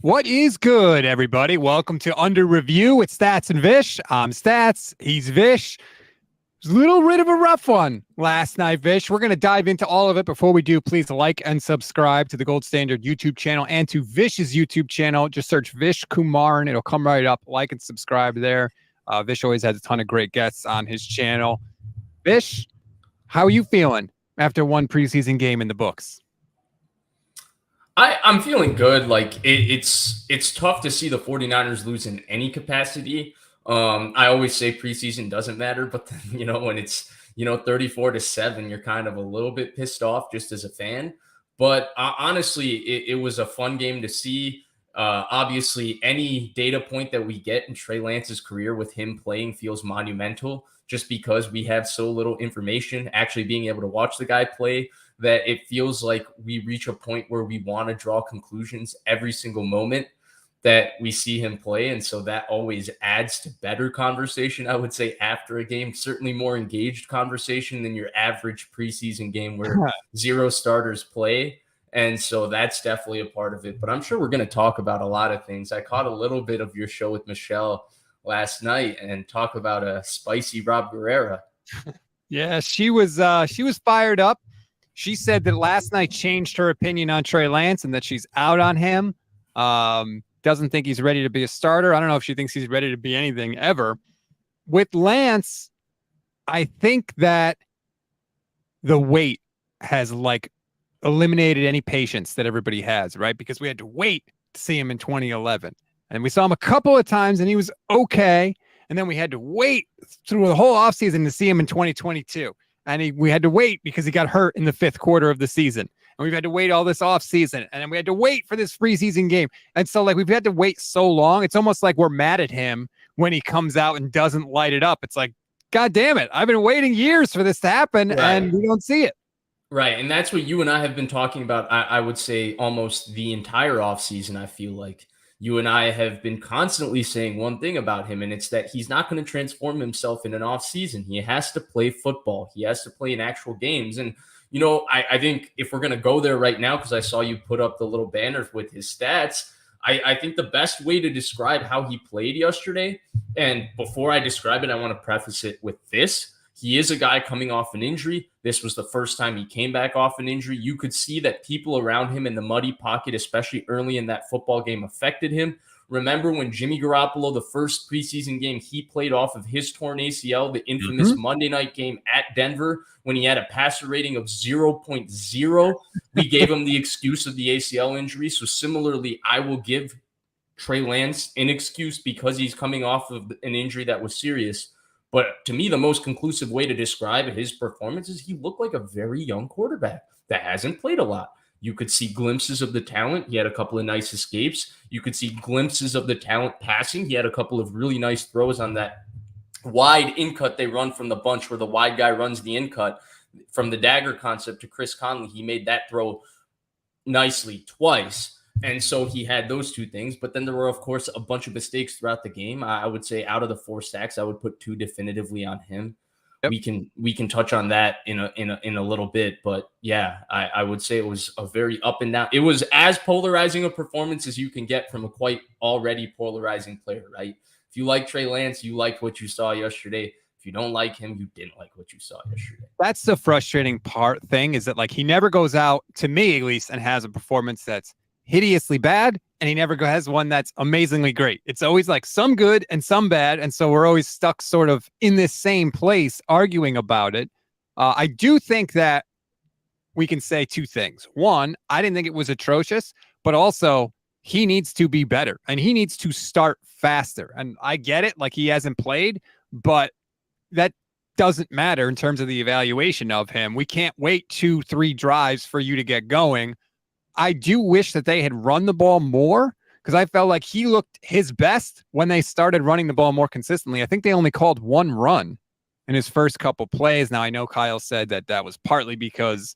What is good, everybody? Welcome to Under Review with Stats and Vish. I'm Stats. He's Vish. It was a little bit of a rough one last night, Vish. We're going to dive into all of it. Before we do, please like and subscribe to the Gold Standard YouTube channel and to Vish's YouTube channel. Just search Vish Kumaran. It'll come right up. Like and subscribe there. Vish always has a ton of great guests on his channel. Vish, how are you feeling after one preseason game in the books? I'm feeling good. Like it's tough to see the 49ers lose in any capacity. I always say preseason doesn't matter, but then, when it's 34-7, you're kind of a little bit pissed off just as a fan. But honestly, it was a fun game to see. Obviously, any data point that we get in Trey Lance's career with him playing feels monumental, just because we have so little information. Actually, being able to watch the guy play, that it feels like we reach a point where we want to draw conclusions every single moment that we see him play. And so that always adds to better conversation, I would say, after a game. Certainly more engaged conversation than your average preseason game where zero starters play. And so that's definitely a part of it. But I'm sure we're going to talk about a lot of things. I caught a little bit of your show with Michelle last night and talk about a spicy Rob Guerrera. Yeah, she was fired up. She said that last night changed her opinion on Trey Lance and that she's out on him. Doesn't think he's ready to be a starter. I don't know if she thinks he's ready to be anything ever. With Lance, I think that the wait has eliminated any patience that everybody has, right? Because we had to wait to see him in 2011. And we saw him a couple of times and he was okay. And then we had to wait through the whole offseason to see him in 2022. And we had to wait because he got hurt in the fifth quarter of the season. And we've had to wait all this off season. And then we had to wait for this preseason game. And so we've had to wait so long. It's almost like we're mad at him when he comes out and doesn't light it up. It's like, God damn it. I've been waiting years for this to happen and we don't see it. Right. And that's what you and I have been talking about. I would say almost the entire offseason. I feel like you and I have been constantly saying one thing about him, and it's that he's not going to transform himself in an offseason. He has to play football. He has to play in actual games. And, I think if we're going to go there right now, because I saw you put up the little banner with his stats, I think the best way to describe how he played yesterday, and before I describe it, I want to preface it with this. He is a guy coming off an injury. This was the first time he came back off an injury. You could see that people around him in the muddy pocket, especially early in that football game, affected him. Remember when Jimmy Garoppolo, the first preseason game he played off of his torn ACL, the infamous Monday night game at Denver, when he had a passer rating of 0.0, we gave him the excuse of the ACL injury. So similarly, I will give Trey Lance an excuse because he's coming off of an injury that was serious. But to me, the most conclusive way to describe his performance is he looked like a very young quarterback that hasn't played a lot. You could see glimpses of the talent. He had a couple of nice escapes. You could see glimpses of the talent passing. He had a couple of really nice throws on that wide in cut they run from the bunch where the wide guy runs the in cut from the dagger concept to Chris Conley. He made that throw nicely twice. And so he had those two things, but then there were, of course, a bunch of mistakes throughout the game. I would say out of the 4 sacks, I would put 2 definitively on him. Yep. We can touch on that in a little bit, but yeah, I would say it was a very up and down. It was as polarizing a performance as you can get from a quite already polarizing player, right? If you like Trey Lance, you liked what you saw yesterday. If you don't like him, you didn't like what you saw yesterday. That's the frustrating thing is that he never goes out, to me at least, and has a performance that's hideously bad, and he never has one that's amazingly great. It's always some good and some bad, and so we're always stuck sort of in this same place arguing about it. I do think that we can say 2 things. One, I didn't think it was atrocious, but also he needs to be better, and he needs to start faster. And I get it, he hasn't played, but that doesn't matter in terms of the evaluation of him. We can't wait 2-3 drives for you to get going. I do wish that they had run the ball more because I felt like he looked his best when they started running the ball more consistently. I think they only called 1 run in his first couple plays. Now, I know Kyle said that was partly because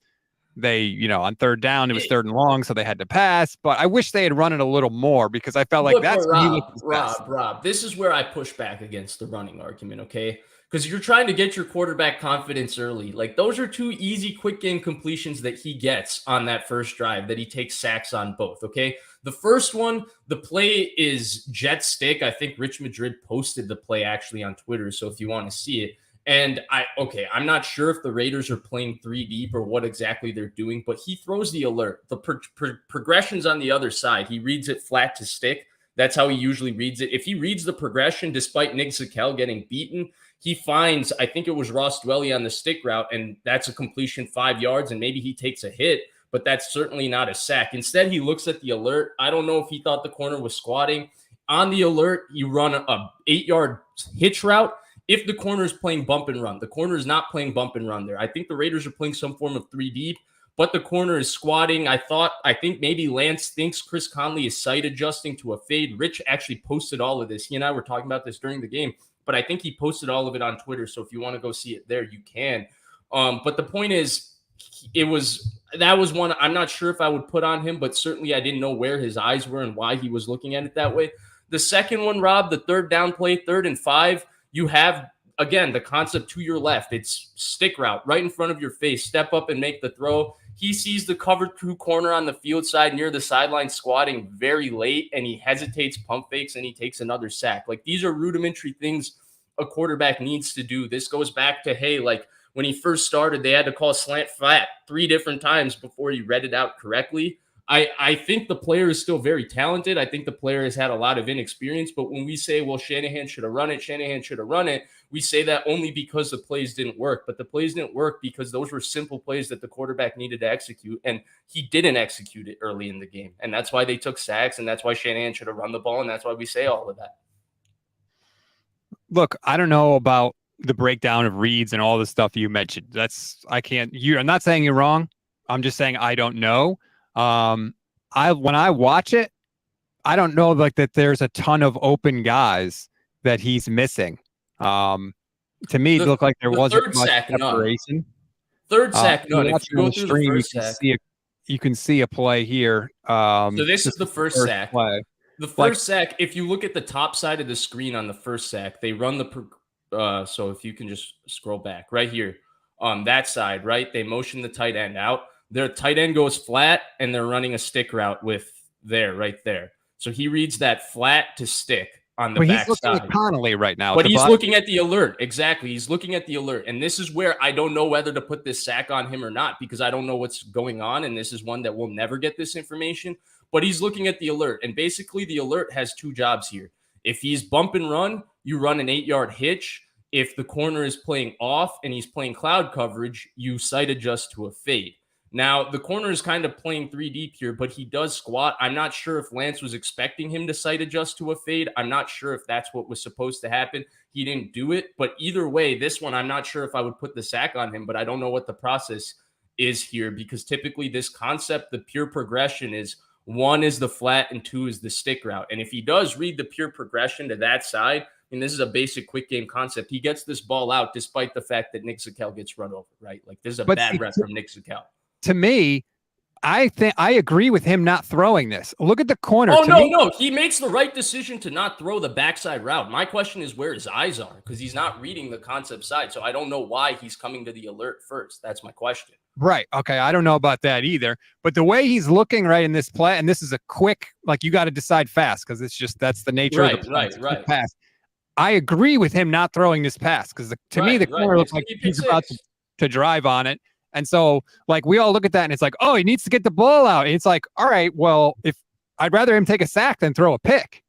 they, on third down, it was 3rd and long, so they had to pass. But I wish they had run it a little more because I felt like that's when he looked his best. Rob, this is where I push back against the running argument, okay? because you're trying to get your quarterback confidence early. Like those are two easy quick game completions that he gets on that first drive that he takes sacks on both. Okay. The first one, the play is jet stick. I think Rich Madrid posted the play actually on Twitter. So if you want to see it, and I'm not sure if the Raiders are playing 3 deep or what exactly they're doing, but he throws the alert. The progression's on the other side. He reads it flat to stick. That's how he usually reads it. If he reads the progression, despite Nick Zakelj getting beaten, he finds, I think it was Ross Dwelly on the stick route, and that's a completion 5 yards, and maybe he takes a hit, but that's certainly not a sack. Instead, he looks at the alert. I don't know if he thought the corner was squatting. On the alert, you run a 8-yard hitch route. If the corner is playing bump and run, the corner is not playing bump and run there. I think the Raiders are playing some form of 3 deep, but the corner is squatting. I think maybe Lance thinks Chris Conley is sight adjusting to a fade. Rich actually posted all of this. He and I were talking about this during the game, but I think he posted all of it on Twitter. So if you want to go see it there, you can. But the point is, that was one I'm not sure if I would put on him, but certainly I didn't know where his eyes were and why he was looking at it that way. The second one, Rob, the third down play, 3rd and 5, you have, again, the concept to your left. It's stick route right in front of your face. Step up and make the throw. He sees the covered 2 corner on the field side near the sideline squatting very late, and he hesitates, pump fakes, and he takes another sack. Like, these are rudimentary things a quarterback needs to do. This goes back to, hey, like when he first started, they had to call slant flat 3 different times before he read it out correctly. I think the player is still very talented. I think the player has had a lot of inexperience. But when we say, well, Shanahan should have run it, we say that only because the plays didn't work. But the plays didn't work because those were simple plays that the quarterback needed to execute. And he didn't execute it early in the game. And that's why they took sacks. And that's why Shanahan should have run the ball. And that's why we say all of that. Look, I don't know about the breakdown of reads and all the stuff you mentioned. I'm not saying you're wrong. I'm just saying I don't know. When I watch it, I don't know like that there's a ton of open guys that he's missing. To me, it looked like there wasn't much separation. Third sack, none. If you go through stream, the first sack, you can see a play here. So this is the first sack. Play. The first sack, if you look at the top side of the screen on the first sack, they run so if you can just scroll back right here on that side, right? They motion the tight end out. Their tight end goes flat, and they're running a stick route right there. So he reads that flat to stick on the back side. He's looking at Connolly right now. But he's looking at the alert. Exactly. He's looking at the alert. And this is where I don't know whether to put this sack on him or not, because I don't know what's going on. And this is one that we'll never get this information. But he's looking at the alert. And basically, the alert has 2 jobs here. If he's bump and run, you run an 8-yard hitch. If the corner is playing off and he's playing cloud coverage, you sight adjust to a fade. Now, the corner is kind of playing 3 deep here, but he does squat. I'm not sure if Lance was expecting him to sight adjust to a fade. I'm not sure if that's what was supposed to happen. He didn't do it. But either way, this one, I'm not sure if I would put the sack on him, but I don't know what the process is here, because typically this concept, the pure progression is 1 is the flat and 2 is the stick route. And if he does read the pure progression to that side, and this is a basic quick game concept, he gets this ball out despite the fact that Nick Zakelj gets run over, right? Like, this is a bad rep from Nick Zakelj. To me, I think I agree with him not throwing this. Look at the corner. Oh, no. He makes the right decision to not throw the backside route. My question is where his eyes are, because he's not reading the concept side. So I don't know why he's coming to the alert first. That's my question. Right. Okay. I don't know about that either. But the way he's looking right in this play, and this is a quick, like, you got to decide fast, because that's the nature of the play. Right. Pass. I agree with him not throwing this pass, because to me, the corner looks like he's about to drive on it. And so, like, we all look at that and it's like, oh, he needs to get the ball out. And it's like, all right, well, if I'd rather him take a sack than throw a pick.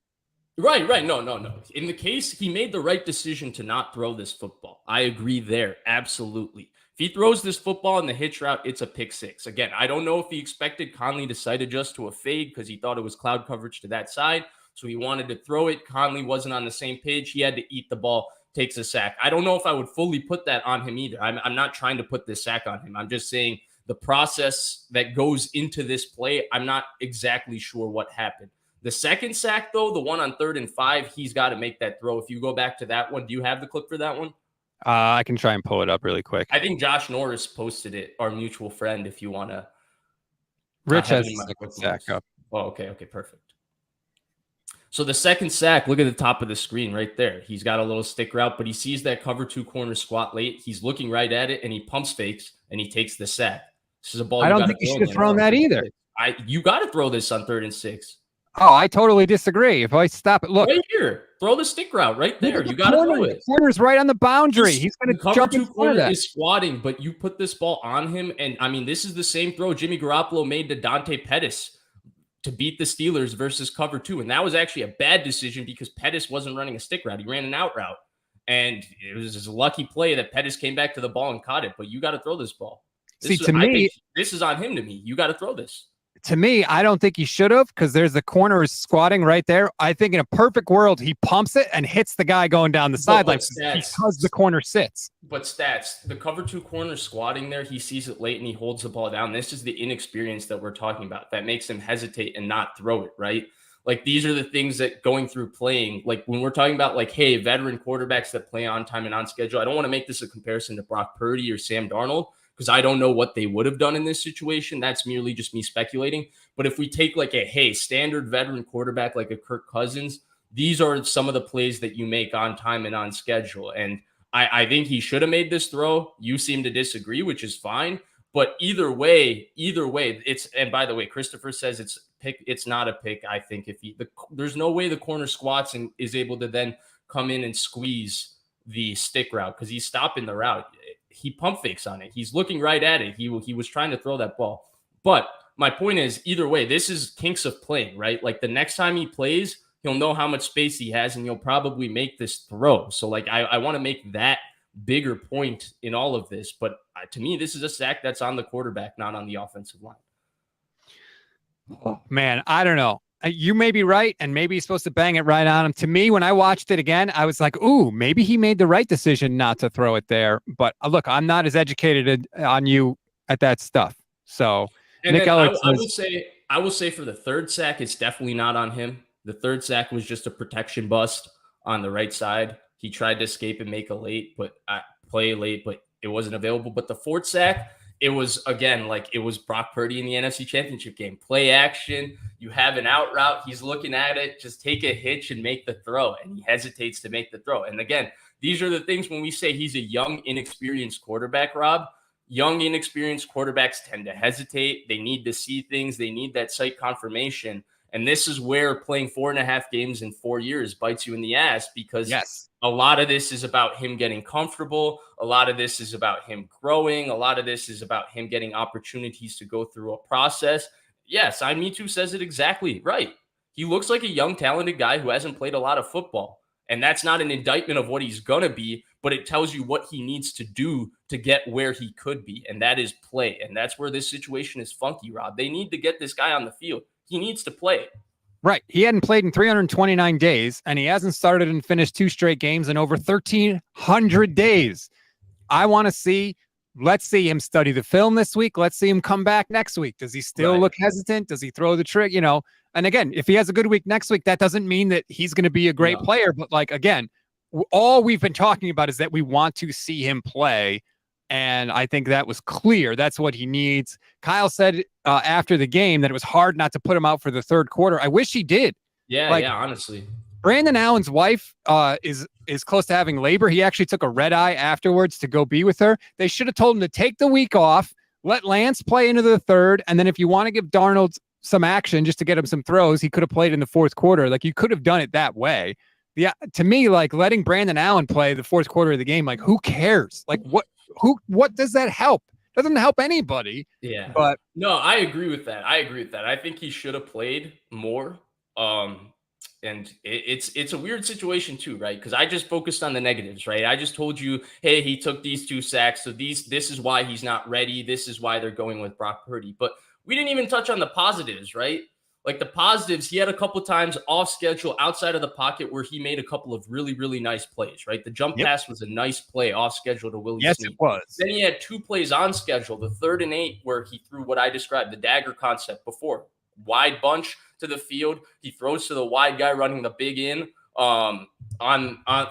Right. No. In the case, he made the right decision to not throw this football. I agree there. Absolutely. If he throws this football in the hitch route, it's a pick 6. Again, I don't know if he expected Conley to sight adjust to a fade because he thought it was cloud coverage to that side. So he wanted to throw it. Conley wasn't on the same page. He had to eat the ball. Takes a sack. I don't know if I would fully put that on him either. I'm not trying to put this sack on him. I'm just saying the process that goes into this play, I'm not exactly sure what happened. The second sack, though, the one on 3rd and 5, he's got to make that throw. If you go back to that one, do you have the clip for that one? I can try and pull it up really quick. I think Josh Norris posted it, our mutual friend, if you want to. Rich has the sack up. Oh, okay, perfect. So the second sack, look at the top of the screen right there. He's got a little stick route, but he sees that cover 2 corner squat late. He's looking right at it, and he pumps fakes, and he takes the sack. This is a ball I you don't got to think you throw should in have the thrown that either. You got to throw this on 3rd and 6. Oh, I totally disagree. If I stop it, look. Right here. Throw the stick route right there. You got to throw it. The corner's right on the boundary. He's going to jump in front of that. Is squatting, but you put this ball on him. And, I mean, this is the same throw Jimmy Garoppolo made to Dante Pettis to beat the Steelers versus cover 2. And that was actually a bad decision because Pettis wasn't running a stick route. He ran an out route. And it was just a lucky play that Pettis came back to the ball and caught it. But you got to throw this ball. I think this is on him to me. You got to throw this. To me, I don't think he should have because there's the corner is squatting right there. I think in a perfect world, he pumps it and hits the guy going down the sideline because the corner sits. But stats, the cover 2 corner squatting there, he sees it late and he holds the ball down. This is the inexperience that we're talking about that makes him hesitate and not throw it, right? Like these are the things that going through playing, like when we're talking about like, hey, veteran quarterbacks that play on time and on schedule, I don't want to make this a comparison to Brock Purdy or Sam Darnold, because I don't know what they would have done in this situation. That's merely just me speculating. But if we take like a, standard veteran quarterback like a Kirk Cousins, these are some of the plays that you make on time and on schedule. And I think he should have made this throw. You seem to disagree, which is fine. But either way, it's, and by the way, Christopher says it's not a pick. I think there's no way the corner squats and is able to then come in and squeeze the stick route because he's stopping the route. He pump fakes on it. He's looking right at it. He was trying to throw that ball. But my point is, either way, this is kinks of playing, right? Like the next time he plays, he'll know how much space he has and he'll probably make this throw. So like I want to make that bigger point in all of this. But to me, this is a sack that's on the quarterback, not on the offensive line. Oh, man, I don't know. You may be right, and maybe he's supposed to bang it right on him. To me, when I watched it again, I was like, ooh, maybe he made the right decision not to throw it there. But look, I'm not as educated on you at that stuff. So and Nick Elliott I will say for the third sack, it's definitely not on him. The third sack was just a protection bust on the right side. He tried to escape and make a play late, but it wasn't available. But the fourth sack, it was, again, like it was Brock Purdy in the NFC Championship game. Play action. You have an out route. He's looking at it. Just take a hitch and make the throw. And he hesitates to make the throw. And again, these are the things when we say he's a young, inexperienced quarterback, Rob. Young, inexperienced quarterbacks tend to hesitate. They need to see things. They need that sight confirmation. And this is where playing 4.5 games in 4 years bites you in the ass because a lot of this is about him getting comfortable. A lot of this is about him growing. A lot of this is about him getting opportunities to go through a process. Yes, Me Too says it exactly right. He looks like a young, talented guy who hasn't played a lot of football. And that's not an indictment of what he's going to be, but it tells you what he needs to do to get where he could be. And that is play. And that's where this situation is funky, Rob. They need to get this guy on the field. He needs to play. Right. He hadn't played in 329 days, and he hasn't started and finished 2 straight games in over 1,300 days. I want to see, let's see him study the film this week. Let's see him come back next week. Does he still look hesitant? Does he throw the trick? You know, and again, if he has a good week next week, that doesn't mean that he's going to be a great player. But like, again, all we've been talking about is that we want to see him play. And I think that was clear. That's what he needs. Kyle said after the game that it was hard not to put him out for the third quarter. I wish he did. Yeah, honestly. Brandon Allen's wife is close to having labor. He actually took a red eye afterwards to go be with her. They should have told him to take the week off, let Lance play into the third, and then if you want to give Darnold some action just to get him some throws, he could have played in the fourth quarter. Like, you could have done it that way. Yeah, to me, like letting Brandon Allen play the fourth quarter of the game, like who cares? Like what does that help? Doesn't help anybody. Yeah. But no, I agree with that. I think he should have played more. And it's a weird situation too, right? Because I just focused on the negatives, right? I just told you, hey, he took these 2 sacks. So this is why he's not ready. This is why they're going with Brock Purdy. But we didn't even touch on the positives, right? Like the positives, he had a couple times off schedule outside of the pocket where he made a couple of really, really nice plays, right? The jump pass was a nice play off schedule to Willie Snead. Yes, it was. Then he had 2 plays on schedule, the 3rd and 8, where he threw what I described, the dagger concept before. Wide bunch to the field. He throws to the wide guy running the big in on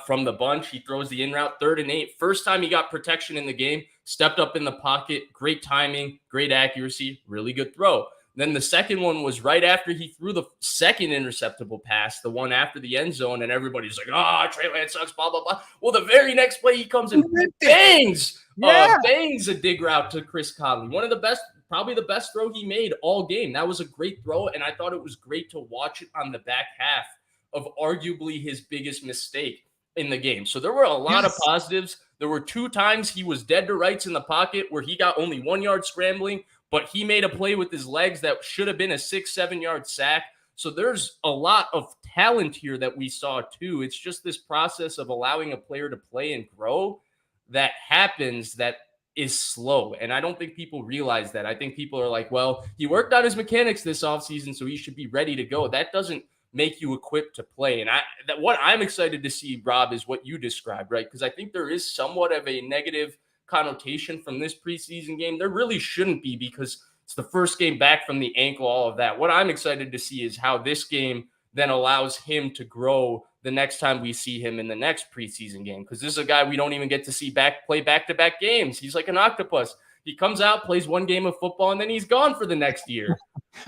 from the bunch. He throws the in route, 3rd and 8. First time he got protection in the game, stepped up in the pocket, great timing, great accuracy, really good throw. Then the second one was right after he threw the second interceptable pass, the one after the end zone, and everybody's like, Trey Lance sucks, blah, blah, blah. Well, the very next play, he comes and bangs a dig route to Chris Conley. One of the best, probably the best throw he made all game. That was a great throw, and I thought it was great to watch it on the back half of arguably his biggest mistake in the game. So there were a lot of positives. There were 2 times he was dead to rights in the pocket where he got only 1 yard scrambling, but he made a play with his legs that should have been a 6-7 yard sack. So there's a lot of talent here that we saw too. It's just this process of allowing a player to play and grow that happens that is slow. And I don't think people realize that. I think people are like, well, he worked on his mechanics this offseason, so he should be ready to go. That doesn't make you equipped to play. And what I'm excited to see, Rob, is what you described, right? Because I think there is somewhat of a negative connotation from this preseason game. There really shouldn't be, because it's the first game back from the ankle, all of that. What I'm excited to see is how this game then allows him to grow the next time we see him in the next preseason game, because this is a guy we don't even get to see play back-to-back games. He's like an octopus. He comes out, plays one game of football, and then he's gone for the next year.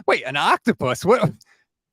Wait, an octopus?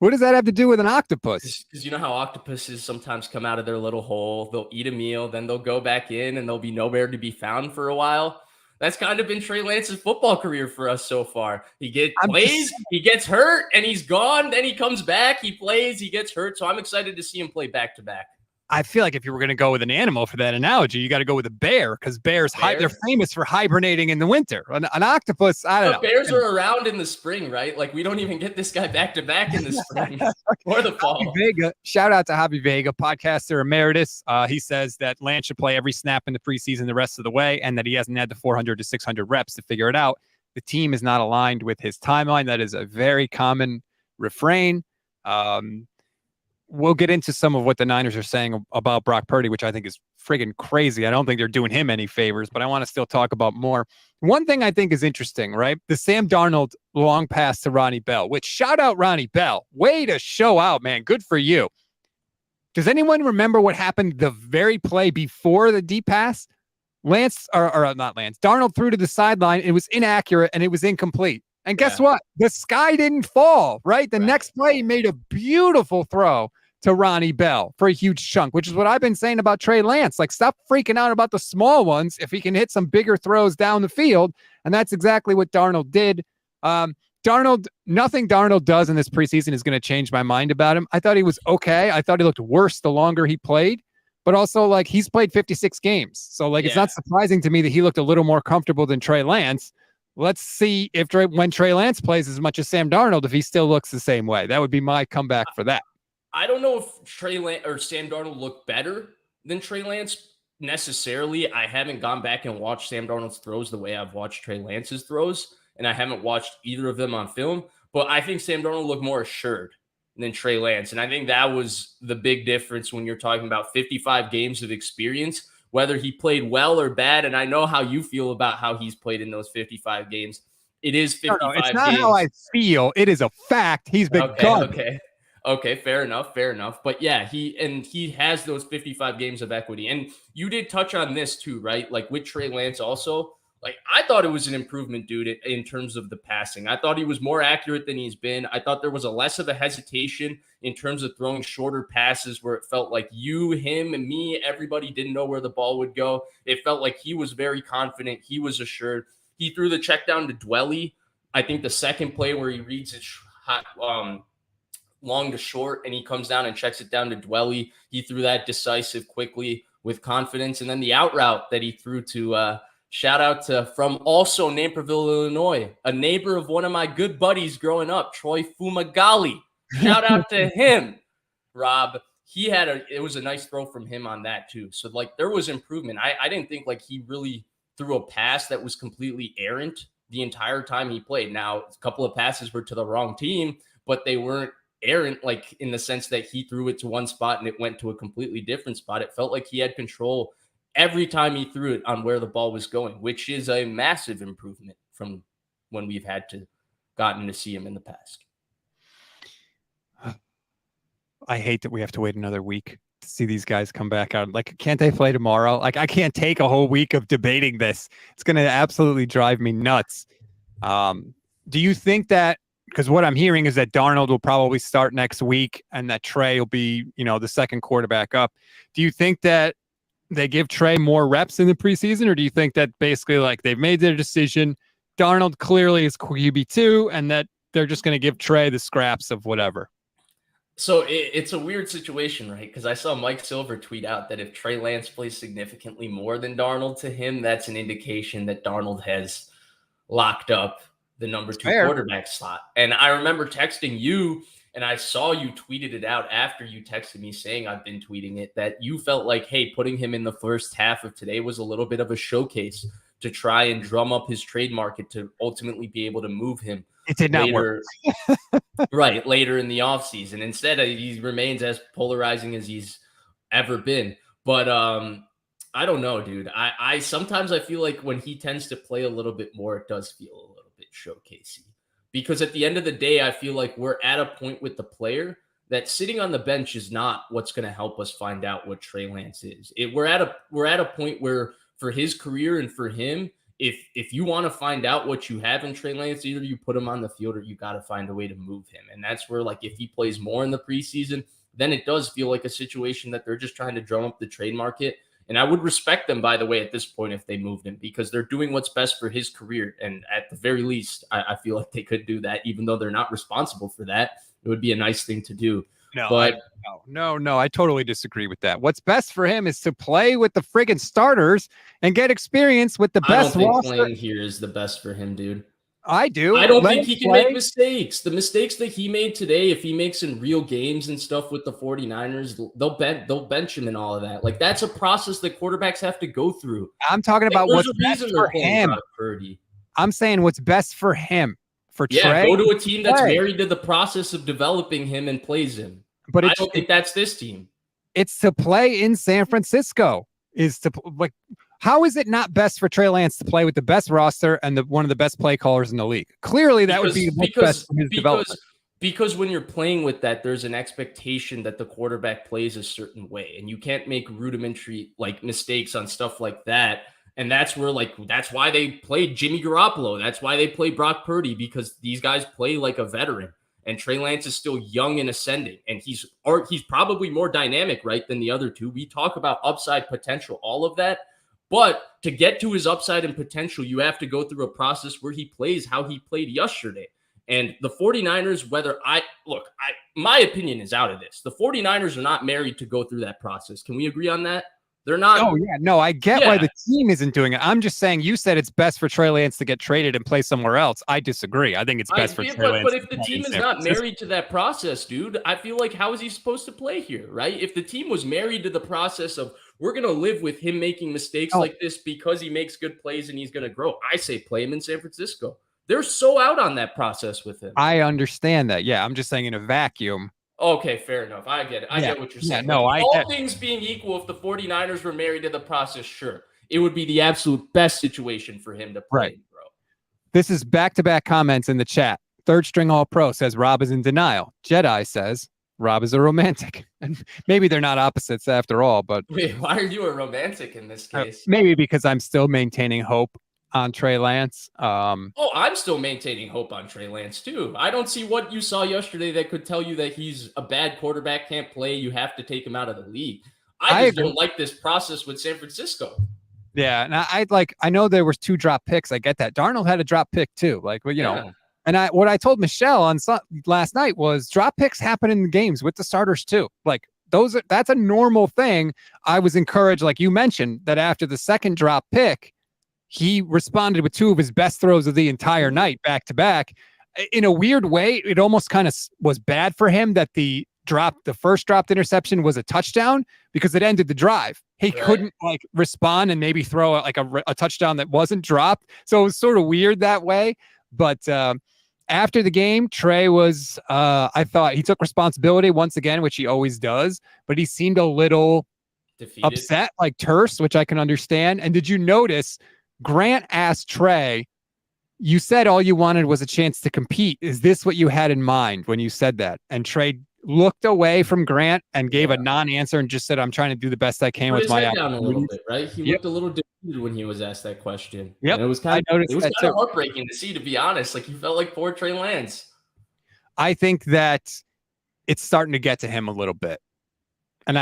What does that have to do with an octopus? Because you know how octopuses sometimes come out of their little hole, they'll eat a meal, then they'll go back in, and they'll be nowhere to be found for a while. That's kind of been Trey Lance's football career for us so far. He plays, he gets hurt, and he's gone. Then he comes back, he plays, he gets hurt. So I'm excited to see him play back-to-back. I feel like if you were going to go with an animal for that analogy, you got to go with a bear, because bears, they're famous for hibernating in the winter. An octopus, I don't know. Bears are around in the spring, right? Like, we don't even get this guy back-to-back in the spring or the fall. Javi Vega, shout out to Javi Vega, podcaster emeritus. He says that Lance should play every snap in the preseason the rest of the way, and that he hasn't had the 400 to 600 reps to figure it out. The team is not aligned with his timeline. That is a very common refrain. We'll get into some of what the Niners are saying about Brock Purdy, which I think is friggin' crazy. I don't think they're doing him any favors, but I want to still talk about more. One thing I think is interesting, right? The Sam Darnold long pass to Ronnie Bell, which, shout out Ronnie Bell. Way to show out, man. Good for you. Does anyone remember what happened the very play before the deep pass? Darnold threw to the sideline. It was inaccurate and it was incomplete. And guess what? The sky didn't fall, right? The next play, he made a beautiful throw to Ronnie Bell for a huge chunk, which is what I've been saying about Trey Lance. Like, stop freaking out about the small ones if he can hit some bigger throws down the field. And that's exactly what Darnold did. Nothing Darnold does in this preseason is going to change my mind about him. I thought he was okay. I thought he looked worse the longer he played. But also, like, he's played 56 games. So, like, it's not surprising to me that he looked a little more comfortable than Trey Lance. Let's see if when Trey Lance plays as much as Sam Darnold, if he still looks the same way. That would be my comeback for that. I don't know if Trey Lance or Sam Darnold look better than Trey Lance necessarily. I haven't gone back and watched Sam Darnold's throws the way I've watched Trey Lance's throws, and I haven't watched either of them on film. But I think Sam Darnold looked more assured than Trey Lance, and I think that was the big difference when you're talking about 55 games of experience, whether he played well or bad. And I know how you feel about how he's played in those 55 games. It is 55 games. It's not how I feel. It is a fact. He's been gone. Okay, fair enough. But yeah, he has those 55 games of equity. And you did touch on this too, right? Like with Trey Lance also, like, I thought it was an improvement, dude, in terms of the passing. I thought he was more accurate than he's been. I thought there was a less of a hesitation in terms of throwing shorter passes where it felt like you, him, and me, everybody didn't know where the ball would go. It felt like he was very confident. He was assured. He threw the check down to Dwelly. I think the second play where he reads it long to short and he comes down and checks it down to Dwelly. He threw that decisive quickly with confidence. And then the out route that he threw to shout out to from also Naperville, Illinois, a neighbor of one of my good buddies growing up, Troy Fumagalli. Shout out to him, Rob. It was a nice throw from him on that too. So like there was improvement. I didn't think like he really threw a pass that was completely errant the entire time he played. Now, a couple of passes were to the wrong team, but they weren't errant, like in the sense that he threw it to one spot and it went to a completely different spot. It felt like he had control every time he threw it on where the ball was going, which is a massive improvement from when we've gotten to see him in the past. I hate that we have to wait another week to see these guys come back out. Like, can't they play tomorrow? Like, I can't take a whole week of debating this. It's going to absolutely drive me nuts. Do you think that because what I'm hearing is that Darnold will probably start next week and that Trey will be, the second quarterback up. Do you think that they give Trey more reps in the preseason, or do you think that basically like they've made their decision? Darnold clearly is QB2 and that they're just going to give Trey the scraps of whatever. So it's a weird situation, right? Because I saw Mike Silver tweet out that if Trey Lance plays significantly more than Darnold to him, that's an indication that Darnold has locked up the number 2 quarterback slot. And I remember texting you, and I saw you tweeted it out after you texted me saying I've been tweeting it, that you felt like, hey, putting him in the first half of today was a little bit of a showcase to try and drum up his trade market to ultimately be able to move him. It did not work. Right, later in the offseason. Instead, he remains as polarizing as he's ever been. But I don't know, dude. I sometimes I feel like when he tends to play a little bit more, it does feel a little bit showcasey. Because at the end of the day, I feel like we're at a point with the player that sitting on the bench is not what's going to help us find out what Trey Lance is. We're at a point where for his career and for him, if you want to find out what you have in Trey Lance, either you put him on the field or you got to find a way to move him. And that's where, like, if he plays more in the preseason, then it does feel like a situation that they're just trying to drum up the trade market. And I would respect them, by the way, at this point, if they moved him, because they're doing what's best for his career. And at the very least, I feel like they could do that, even though they're not responsible for that. It would be a nice thing to do. No, I totally disagree with that. What's best for him is to play with the friggin' starters and get experience with the best roster. I don't think playing here is the best for him, dude. I do. I don't think he can make mistakes. The mistakes that he made today, if he makes in real games and stuff with the 49ers, they'll bench him and all of that. Like, that's a process that quarterbacks have to go through. I'm talking about what's best for him. I'm saying what's best for him. For Trey, go to a team that's married to the process of developing him and plays him. But I don't think that's this team. It's to play in San Francisco. How is it not best for Trey Lance to play with the best roster and one of the best play callers in the league? Clearly, that would be best for his development. Because when you're playing with that, there's an expectation that the quarterback plays a certain way, and you can't make rudimentary mistakes on stuff like that. And that's where, that's why they played Jimmy Garoppolo. That's why they played Brock Purdy, because these guys play like a veteran. And Trey Lance is still young and ascending. And he's probably more dynamic, right, than the other two. We talk about upside potential, all of that. But to get to his upside and potential, you have to go through a process where he plays how he played yesterday. And the 49ers, my opinion is out of this. The 49ers are not married to go through that process. Can we agree on that? They're not. Oh, yeah. No, I get why the team isn't doing it. I'm just saying, you said it's best for Trey Lance to get traded and play somewhere else. I disagree. I think it's best for Trey Lance. But if the team is not married to that process, dude, I feel like how is he supposed to play here, right? If the team was married to the process of we're going to live with him making mistakes like this because he makes good plays and he's going to grow, I say play him in San Francisco. They're so out on that process with him. I understand that. Yeah, I'm just saying in a vacuum. Okay, fair enough. I get it. I get what you're saying. Yeah, no, all things being equal, if the 49ers were married to the process, sure. It would be the absolute best situation for him to play, bro. This is back-to-back comments in the chat. Third String All-Pro says Rob is in denial. Jedi says Rob is a romantic. And maybe they're not opposites after all, but... Wait, why are you a romantic in this case? Maybe because I'm still maintaining hope on Trey Lance. I'm still maintaining hope on Trey Lance too. I don't see what you saw yesterday that could tell you that he's a bad quarterback, can't play, you have to take him out of the league. I just don't like this process with San Francisco. Yeah, and I know there was 2 drop picks. I get that. Darnold had a drop pick too. And what I told Michelle on last night was drop picks happen in the games with the starters too. That's a normal thing. I was encouraged, like you mentioned, that after the second drop pick, he responded with 2 of his best throws of the entire night back to back. In a weird way, it almost kind of was bad for him that the first dropped interception was a touchdown because it ended the drive. He couldn't respond and maybe throw a touchdown that wasn't dropped. So it was sort of weird that way. But after the game, Trey was, I thought he took responsibility once again, which he always does, but he seemed a little defeated, upset, terse, which I can understand. And did you notice Grant asked Trey, you said all you wanted was a chance to compete. Is this what you had in mind when you said that? And Trey looked away from Grant and gave a non-answer and just said, I'm trying to do the best I can with my down a little bit, right? He looked a little defeated when he was asked that question. Yep. And it was kind of heartbreaking to see, to be honest. He felt like poor Trey Lance. I think that it's starting to get to him a little bit. And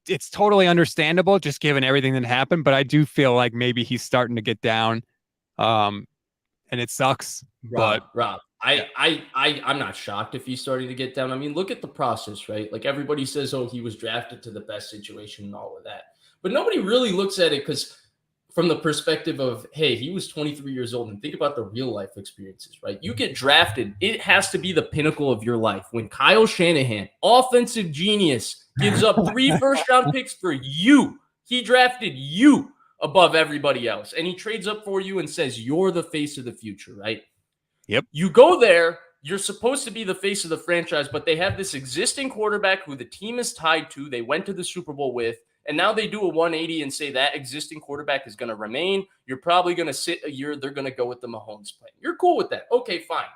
it's totally understandable just given everything that happened, but I do feel like maybe he's starting to get down. And it sucks. Rob, yeah. I'm not shocked if he's starting to get down. I mean, look at the process, right? Like everybody says, oh, he was drafted to the best situation and all of that. But nobody really looks at it because from the perspective of, hey, he was 23 years old, and think about the real life experiences, right? You get drafted, it has to be the pinnacle of your life. When Kyle Shanahan, offensive genius, gives up 3 first-round picks for you, he drafted you above everybody else, and he trades up for you and says, you're the face of the future, right? Yep. You go there, you're supposed to be the face of the franchise, but they have this existing quarterback who the team is tied to, they went to the Super Bowl with, and now they do a 180 and say that existing quarterback is going to remain. You're probably going to sit a year. They're going to go with the Mahomes plan. You're cool with that. Okay, fine.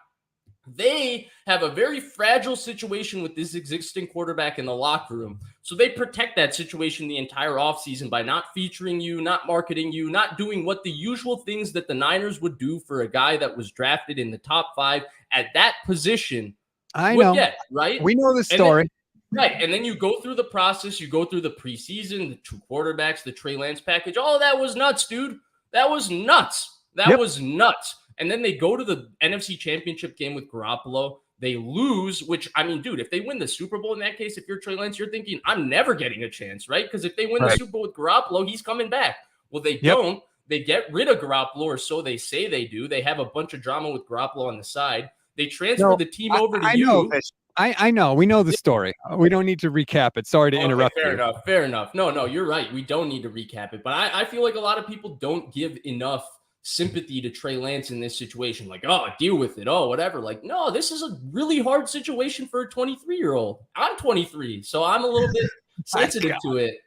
They have a very fragile situation with this existing quarterback in the locker room. So they protect that situation the entire offseason by not featuring you, not marketing you, not doing what the usual things that the Niners would do for a guy that was drafted in the top 5 at that position. I know. Get, right? We know the story. Right. And then you go through the process, you go through the preseason, the 2 quarterbacks, the Trey Lance package. All of that was nuts, dude. That was nuts. That was nuts. And then they go to the NFC Championship game with Garoppolo. They lose, which, I mean, dude, if they win the Super Bowl in that case, if you're Trey Lance, you're thinking, I'm never getting a chance, right? Because if they win the Super Bowl with Garoppolo, he's coming back. Well, they don't. They get rid of Garoppolo, or so they say they do. They have a bunch of drama with Garoppolo on the side. They transfer the team over to you. I know. We know the story. We don't need to recap it. Sorry to interrupt Fair you. enough. Fair enough. No, you're right. We don't need to recap it. But I feel like a lot of people don't give enough sympathy to Trey Lance in this situation. Like, oh, deal with it. Oh, whatever. Like, no, this is a really hard situation for a 23-year-old. I'm 23, so I'm a little bit sensitive to it.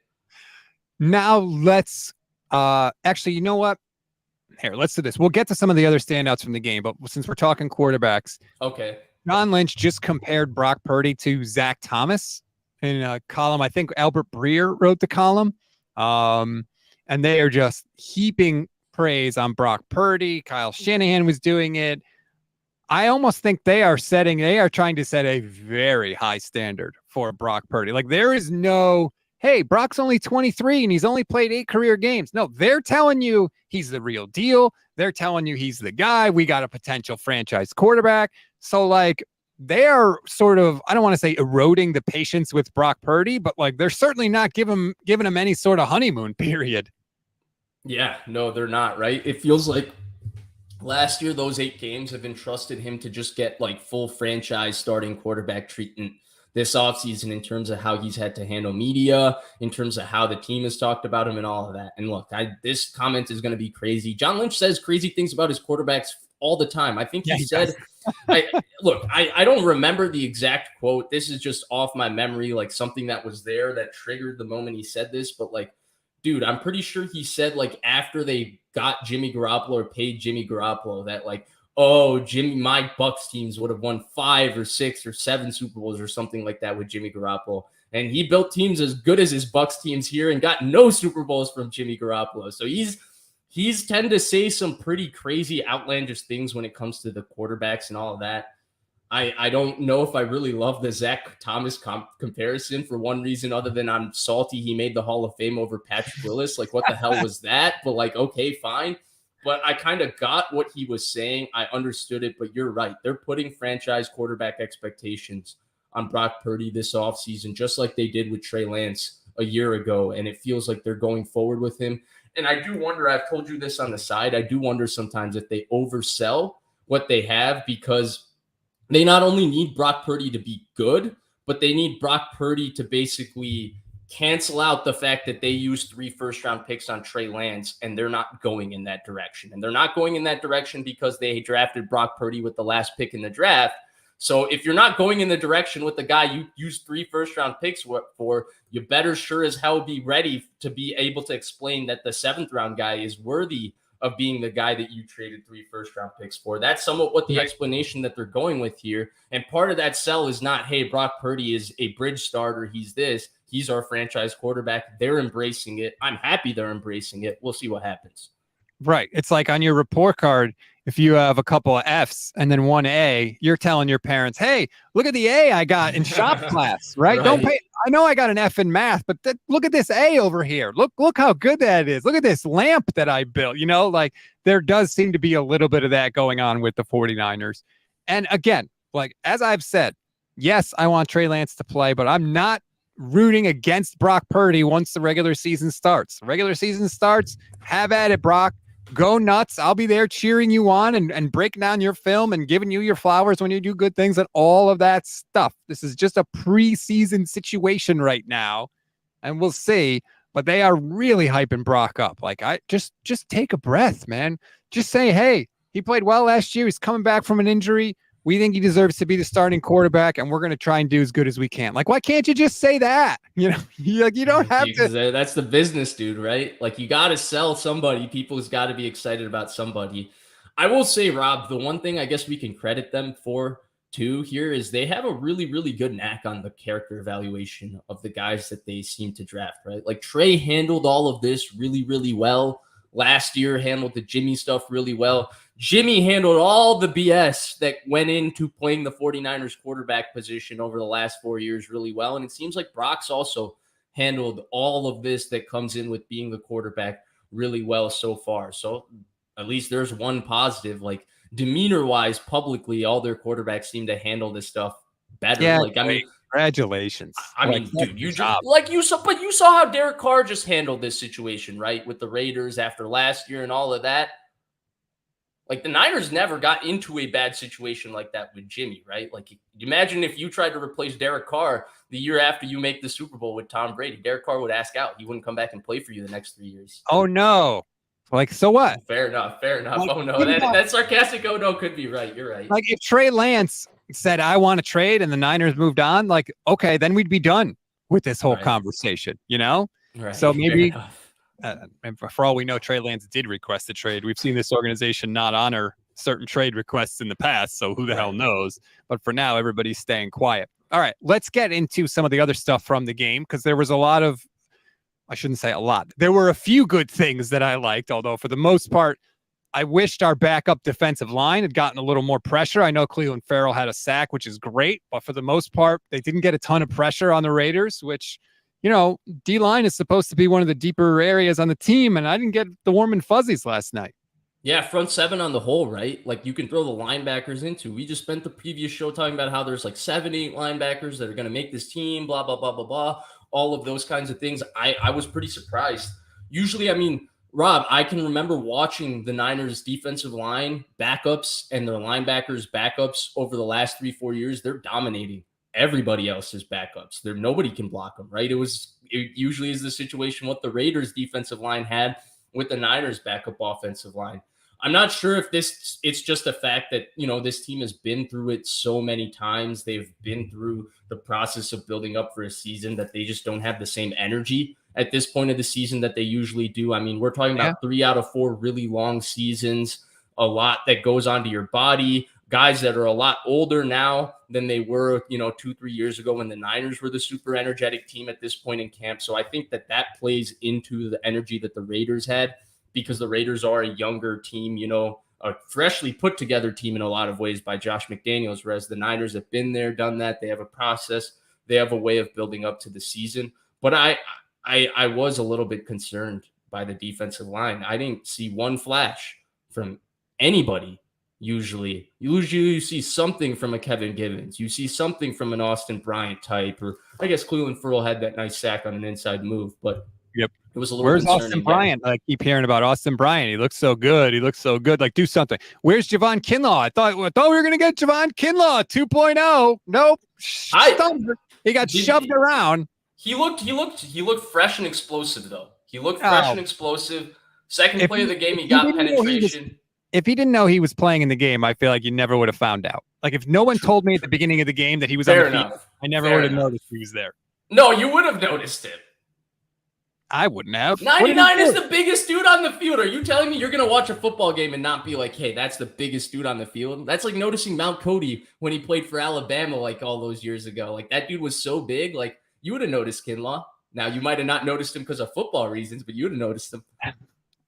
Now let's actually, you know what? Here, let's do this. We'll get to some of the other standouts from the game, but since we're talking quarterbacks, okay. John Lynch just compared Brock Purdy to Zach Thomas in a column. I think Albert Breer wrote the column. And they are just heaping praise on Brock Purdy. Kyle Shanahan was doing it. I almost think they are trying to set a very high standard for Brock Purdy. Like there is no, hey, Brock's only 23 and he's only played 8 career games. No, they're telling you he's the real deal. They're telling you he's the guy. We got a potential franchise quarterback. So like they are sort of, I don't want to say eroding the patience with Brock Purdy, but like they're certainly not giving him any sort of honeymoon period. Yeah, no, they're not, right? It feels like last year, those 8 games have entrusted him to just get like full franchise starting quarterback treatment this offseason in terms of how he's had to handle media, in terms of how the team has talked about him and all of that. And look, this comment is going to be crazy. John Lynch says crazy things about his quarterbacks all the time. I think he said, I don't remember the exact quote. This is just off my memory, like something that was there that triggered the moment he said this. But like, dude, I'm pretty sure he said like after they got Jimmy Garoppolo or paid Jimmy Garoppolo that like, oh, my Bucs teams would have won 5 or 6 or 7 Super Bowls or something like that with Jimmy Garoppolo. And he built teams as good as his Bucs teams here and got no Super Bowls from Jimmy Garoppolo. So he's tend to say some pretty crazy, outlandish things when it comes to the quarterbacks and all of that. I don't know if I really love the Zach Thomas comparison for one reason other than I'm salty he made the Hall of Fame over Patrick Willis. Like, what the hell was that? But like, okay, fine. But I kind of got what he was saying. I understood it, but you're right. They're putting franchise quarterback expectations on Brock Purdy this offseason, just like they did with Trey Lance a year ago. And it feels like they're going forward with him. And I do wonder, I've told you this on the side, I do wonder sometimes if they oversell what they have because they not only need Brock Purdy to be good, but they need Brock Purdy to basically cancel out the fact that they used 3 first-round picks on Trey Lance, and they're not going in that direction. And they're not going in that direction because they drafted Brock Purdy with the last pick in the draft. So if you're not going in the direction with the guy you used 3 first-round picks for, you better sure as hell be ready to be able to explain that the 7th-round guy is worthy of being the guy that you traded 3 first-round picks for. That's somewhat what the explanation that they're going with here. And part of that sell is not, hey, Brock Purdy is a bridge starter. He's this. He's our franchise quarterback. They're embracing it. I'm happy they're embracing it. We'll see what happens. Right. It's like on your report card, if you have a couple of F's and then one A, you're telling your parents, hey, look at the A I got in shop class, right? Don't Right. pay. I know I got an F in math, but look at this A over here. Look how good that is. Look at this lamp that I built. Like there does seem to be a little bit of that going on with the 49ers. And again, like as I've said, yes, I want Trey Lance to play, but I'm not rooting against Brock Purdy once the regular season starts. Regular season starts, have at it, Brock. Go nuts. I'll be there cheering you on and breaking down your film and giving you your flowers when you do good things and all of that stuff. This is just a preseason situation right now, and we'll see. But they are really hyping Brock up. Like, I just take a breath, man. Just say, hey, he played well last year. He's coming back from an injury. We think he deserves to be the starting quarterback, and we're going to try and do as good as we can. Like, why can't you just say that? You don't have Because to. that's the business, dude, right? Like you got to sell somebody. People's got to be excited about somebody. I will say, Rob, the one thing I guess we can credit them for too here is they have a really, really good knack on the character evaluation of the guys that they seem to draft, right? Like Trey handled all of this really, really well. Last year, handled the Jimmy stuff really well. Jimmy handled all the BS that went into playing the 49ers quarterback position over the last 4 years really well. And it seems like Brock's also handled all of this that comes in with being the quarterback really well so far. So at least there's one positive, like demeanor wise, publicly, all their quarterbacks seem to handle this stuff better. Yeah, Like, I mean, congratulations. dude, you just Job. like you saw, but you saw how Derek Carr just handled this situation, right? With the Raiders after last year and all of that. Like the Niners never got into a bad situation like that with Jimmy, right? Like imagine if you tried to replace Derek Carr the year after you make the Super Bowl with Tom Brady. Derek Carr would ask out. He wouldn't come back and play for you the next 3 years. Oh no. Like, so what? Fair enough. Fair enough. Like, Oh no, that sarcastic. Oh no, could be right. You're right. like if Trey Lance said, I want to trade and the Niners moved on, like, okay, then we'd be done with this whole Right. conversation. Right. So maybe, Fair enough. and for all we know, Trey Lance did request a trade. We've seen this organization not honor certain trade requests in the past. So who the hell knows? But for now, everybody's staying quiet. All right, let's get into some of the other stuff from the game because there was a lot of, I shouldn't say a lot. There were a few good things that I liked, although for the most part, I wished our backup defensive line had gotten a little more pressure. I know Cleveland Farrell had a sack, which is great, but for the most part, they didn't get a ton of pressure on the Raiders, which, D-line is supposed to be one of the deeper areas on the team, and I didn't get the warm and fuzzies last night. Yeah, front seven on the whole, right? Like you can throw the linebackers into. We just spent the previous show talking about how there's like 7, 8 linebackers that are going to make this team, blah, blah, blah, blah, blah. All of those kinds of things. I was pretty surprised. Usually, I mean, Rob, I can remember watching the Niners defensive line backups and their linebackers backups over the last 3, 4 years. They're dominating everybody else's backups. Nobody can block them, right? It usually is the situation what the Raiders defensive line had with the Niners backup offensive line. I'm not sure if it's just a fact that, this team has been through it so many times. They've been through the process of building up for a season that they just don't have the same energy at this point of the season that they usually do. I mean, we're talking about 3 out of 4 really long seasons, a lot that goes onto your body, guys that are a lot older now than they were, 2, 3 years ago when the Niners were the super energetic team at this point in camp. So I think that plays into the energy that the Raiders had because the Raiders are a younger team, a freshly put together team in a lot of ways by Josh McDaniels, whereas the Niners have been there, done that. They have a process. They have a way of building up to the season. But I was a little bit concerned by the defensive line. I didn't see one flash from anybody. Usually you see something from a Kevin Givens. You see something from an Austin Bryant type, or I guess Cleveland Farrell had that nice sack on an inside move, but yep. It was a little Where's concerning. Austin Bryant? I keep hearing about Austin Bryant. He looks so good. Like, do something. Where's Javon Kinlaw? I thought we were going to get Javon Kinlaw 2.0. Nope. He got shoved around. He looked fresh and explosive, though. He looked fresh and explosive. Second play of the game, he got penetration. If he didn't know he was playing in the game, I feel like you never would have found out. Like, if no one told me at the beginning of the game that he was on the field, I never would have noticed he was there. No, you would have noticed it. I wouldn't have. 99 is the biggest dude on the field. Are you telling me you're going to watch a football game and not be like, hey, that's the biggest dude on the field? That's like noticing Mount Cody when he played for Alabama like all those years ago. Like, that dude was so big. Like, you would have noticed Kinlaw. Now, you might have not noticed him because of football reasons, but you would have noticed him.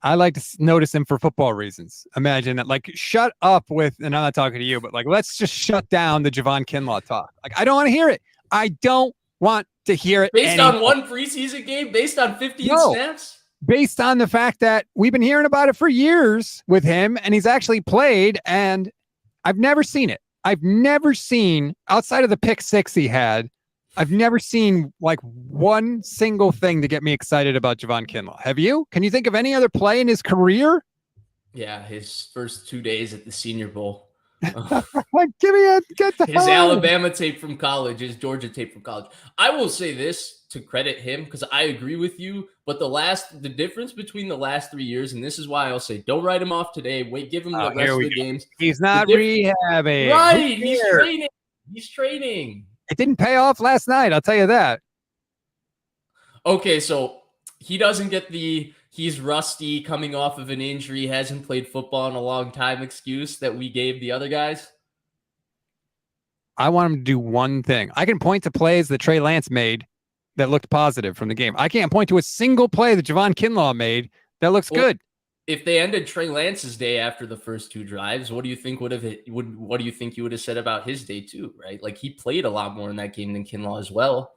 I like to notice him for football reasons. Imagine that, like, shut up with, and I'm not talking to you, but like, let's just shut down the Javon Kinlaw talk. Like, I don't want to hear it. I don't want to hear it Based anymore. on one preseason game, based on 15 No. snaps? Based on the fact that we've been hearing about it for years with him, and he's actually played, and I've never seen it. I've never seen, outside of the pick six he had, I've never seen like one single thing to get me excited about Javon Kinlaw. Have you? Can you think of any other play in his career? Yeah, his first 2 days at the Senior Bowl. Get the His Alabama tape from college, his Georgia tape from college. I will say this to credit him, because I agree with you, but the difference between the last 3 years, and this is why I'll say don't write him off today. Wait, give him the rest of the games. He's not rehabbing. Right, he's training. He's training. It didn't pay off last night, I'll tell you that. Okay, so he doesn't get the he's rusty coming off of an injury, hasn't played football in a long time excuse that we gave the other guys. I want him to do one thing. I can point to plays that Trey Lance made that looked positive from the game. I can't point to a single play that Javon Kinlaw made that looks good. If they ended Trey Lance's day after the first 2 drives, what do you think what do you think you would have said about his day too, right? Like, he played a lot more in that game than Kinlaw as well.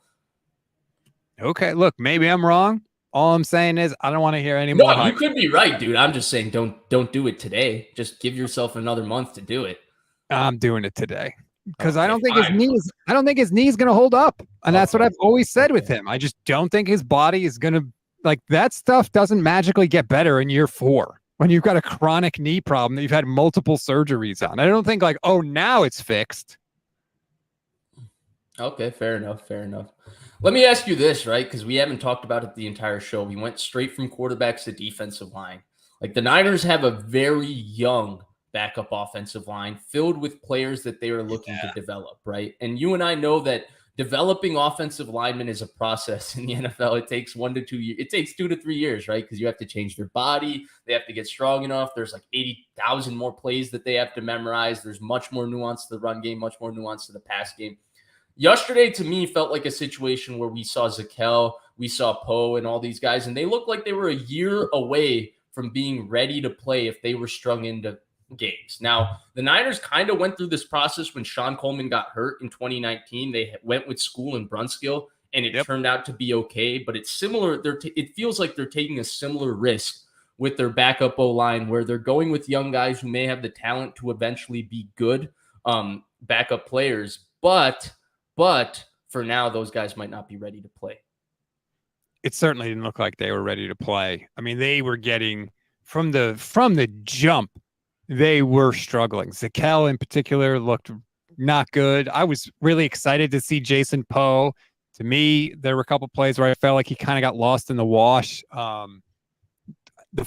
Okay, look, maybe I'm wrong. All I'm saying is I don't want to hear any more. No, you could be right, dude. I'm just saying don't do it today. Just give yourself another month to do it. I'm doing it today because Okay, I don't think his knee's going to hold up, and that's what I've always said with him. I just don't think his body is going to, like, that stuff doesn't magically get better in year 4 when you've got a chronic knee problem that you've had multiple surgeries on. I don't think like, oh, now it's fixed. Okay, fair enough. Let me ask you this, right? Because we haven't talked about it the entire show. We went straight from quarterbacks to defensive line. Like, the Niners have a very young backup offensive line filled with players that they are looking to develop, right? And you and I know that developing offensive linemen is a process in the NFL. It takes 1 to 2 years. It takes 2 to 3 years, right? Because you have to change their body. They have to get strong enough. There's like 80,000 more plays that they have to memorize. There's much more nuance to the run game, much more nuance to the pass game. Yesterday, to me, felt like a situation where we saw Zakel, we saw Poe, and all these guys, and they looked like they were a year away from being ready to play if they were strung into games. Now, the Niners kind of went through this process when Sean Coleman got hurt in 2019. They went with School and Brunskill, and it turned out to be okay, but it's similar. It feels like they're taking a similar risk with their backup O-line, where they're going with young guys who may have the talent to eventually be good backup players, but for now, those guys might not be ready to play. It certainly didn't look like they were ready to play. I mean, they were getting from the jump, they were struggling. Zakel in particular looked not good. I was really excited to see Jason Poe. To me, there were a couple plays where I felt like he kind of got lost in the wash. The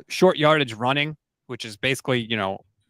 short yardage running, which is basically,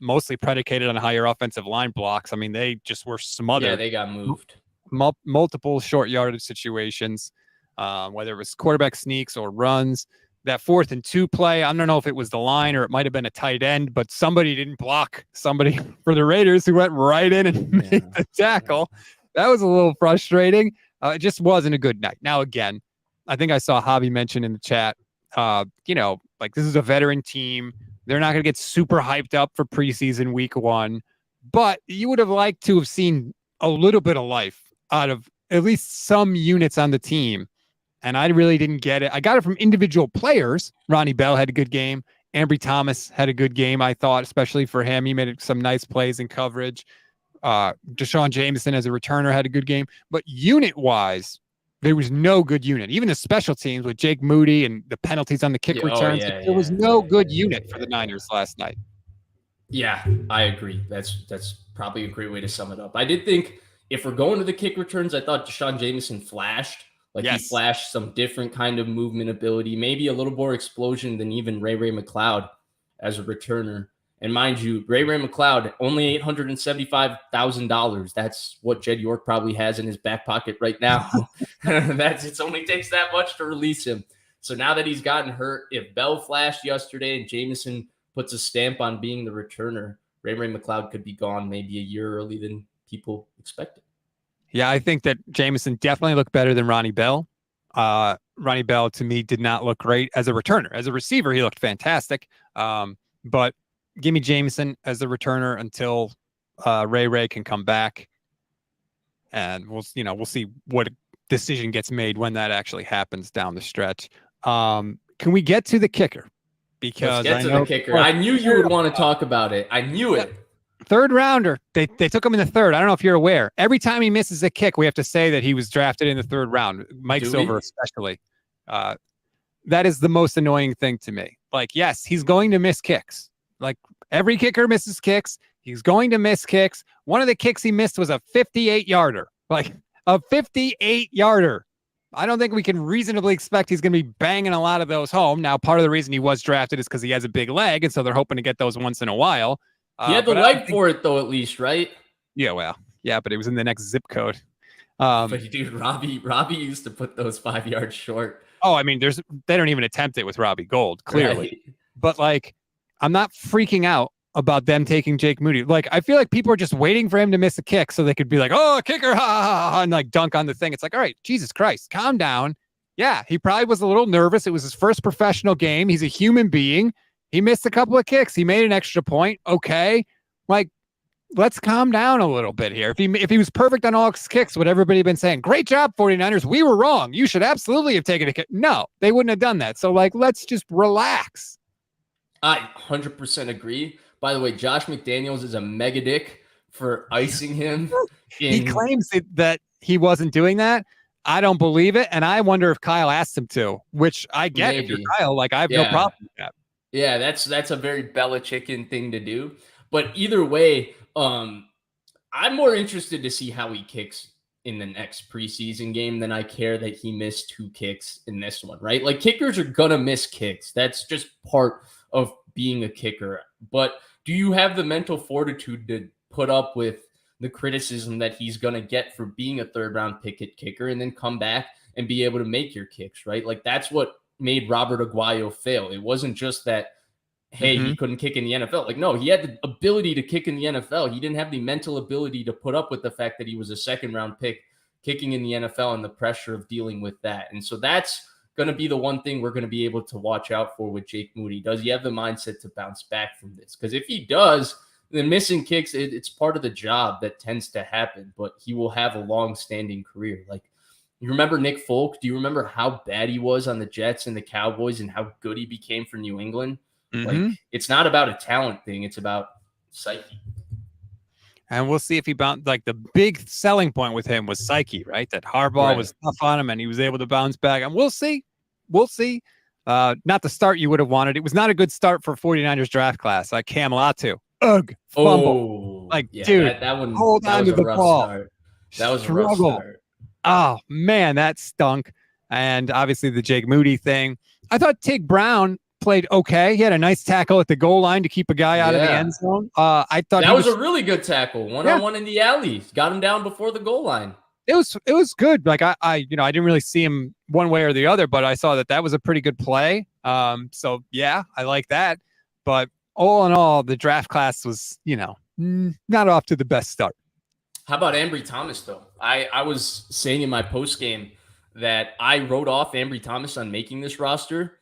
mostly predicated on higher offensive line blocks. I mean, they just were smothered. Yeah, they got moved. Multiple short yardage situations, whether it was quarterback sneaks or runs. That 4th and 2 play, I don't know if it was the line or it might have been a tight end, but somebody didn't block somebody for the Raiders who went right in and made the tackle. That was a little frustrating. It just wasn't a good night. Now, again, I think I saw Javi mention in the chat, like, this is a veteran team. They're not going to get super hyped up for preseason week 1, but you would have liked to have seen a little bit of life out of at least some units on the team. And I really didn't get it. I got it from individual players. Ronnie Bell had a good game. Ambry Thomas had a good game, I thought, especially for him. He made some nice plays in coverage. Deshaun Jameson as a returner had a good game. But unit-wise, there was no good unit. Even the special teams with Jake Moody and the penalties on the kick returns, there was no good unit for the Niners last night. Yeah, I agree. That's probably a great way to sum it up. I did think, if we're going to the kick returns, I thought Deshaun Jameson flashed. He flashed some different kind of movement ability, maybe a little more explosion than even Ray McCloud as a returner. And mind you, Ray McCloud, only $875,000. That's what Jed York probably has in his back pocket right now. It only takes that much to release him. So now that he's gotten hurt, if Bell flashed yesterday and Jameson puts a stamp on being the returner, Ray McCloud could be gone maybe a year early than people expected. Yeah, I think that Jameson definitely looked better than Ronnie Bell. Ronnie Bell, to me, did not look great as a returner. As a receiver, he looked fantastic. But give me Jameson as the returner until Ray can come back. And we'll see what decision gets made when that actually happens down the stretch. Can we get to the kicker? Because let's get to the kicker. I knew you would want to talk about it. I knew it. Third rounder. They took him in the third. I don't know if you're aware. Every time he misses a kick, we have to say that he was drafted in the third round. Mike Silver especially. That is the most annoying thing to me. Like, yes, he's going to miss kicks. Like, every kicker misses kicks. He's going to miss kicks. One of the kicks he missed was a 58-yarder. Like, a 58-yarder. I don't think we can reasonably expect he's going to be banging a lot of those home. Now, part of the reason he was drafted is because he has a big leg, and so they're hoping to get those once in a while. He had the leg for it, though, at least, right? Yeah, well, yeah, but it was in the next zip code. But dude, Robbie used to put those 5 yards short. Oh, I mean, they don't even attempt it with Robbie Gould, clearly. Right. But like, I'm not freaking out about them taking Jake Moody. Like, I feel like people are just waiting for him to miss a kick so they could be like, oh, kicker, ha, ha, ha, and like dunk on the thing. It's like, all right, Jesus Christ, calm down. Yeah, he probably was a little nervous. It was his first professional game. He's a human being. He missed a couple of kicks. He made an extra point. Okay. Like, let's calm down a little bit here. If he was perfect on all his kicks, what everybody been saying, great job, 49ers. We were wrong. You should absolutely have taken a kick. No, they wouldn't have done that. So, like, let's just relax. I 100% agree. By the way, Josh McDaniels is a mega dick for icing him. He claims that he wasn't doing that. I don't believe it. And I wonder if Kyle asked him to, which I get. Maybe. If you're Kyle, like, I have no problem with that. Yeah, that's a very Belichickian thing to do. But either way, I'm more interested to see how he kicks in the next preseason game than I care that he missed 2 kicks in this one, right? Like, kickers are going to miss kicks. That's just part of being a kicker. But do you have the mental fortitude to put up with the criticism that he's going to get for being a third-round pick at kicker and then come back and be able to make your kicks, right? Like, that's what made Robert Aguayo fail. It wasn't just that, hey, he couldn't kick in the NFL. Like, no, he had the ability to kick in the NFL. He didn't have the mental ability to put up with the fact that he was a second-round pick kicking in the NFL and the pressure of dealing with that. And so that's going to be the one thing we're going to be able to watch out for with Jake Moody. Does he have the mindset to bounce back from this? Because if he does, then missing kicks, it's part of the job that tends to happen, but he will have a long-standing career. Like, you remember Nick Folk? Do you remember how bad he was on the Jets and the Cowboys and how good he became for New England? Like, it's not about a talent thing. It's about psyche. And we'll see if he bounced. Like, the big selling point with him was psyche, right? That Harbaugh was tough on him and he was able to bounce back. And we'll see. We'll see. Not the start you would have wanted. It was not a good start for 49ers draft class. Like Cam Latu. Ugh. Fumble. Like, yeah, dude, that one, hold on to the ball. Start. That was a rough start. Oh, man, that stunk. And obviously the Jake Moody thing. I thought Tig Brown played okay. He had a nice tackle at the goal line to keep a guy out of the end zone. I thought that was a really good tackle. One-on-one in the alley. Got him down before the goal line. It was good. Like I didn't really see him one way or the other, but I saw that was a pretty good play. So yeah, I like that. But all in all, the draft class was, not off to the best start. How about Ambry Thomas though? I was saying in my post game that I wrote off Ambry Thomas on making this roster.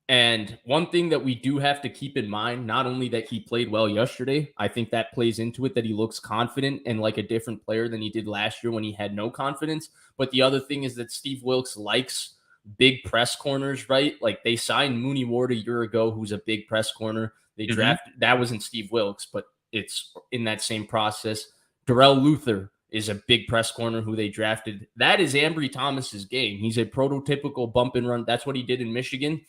And one thing that we do have to keep in mind, not only that he played well yesterday, I think that plays into it, that he looks confident and like a different player than he did last year when he had no confidence. But the other thing is that Steve Wilkes likes big press corners, right? Like, they signed Mooney Ward a year ago, who's a big press corner. They drafted, that wasn't Steve Wilkes, but it's in that same process. Darrell Luther is a big press corner who they drafted. That is Ambry Thomas's game. He's a prototypical bump and run. That's what he did in Michigan.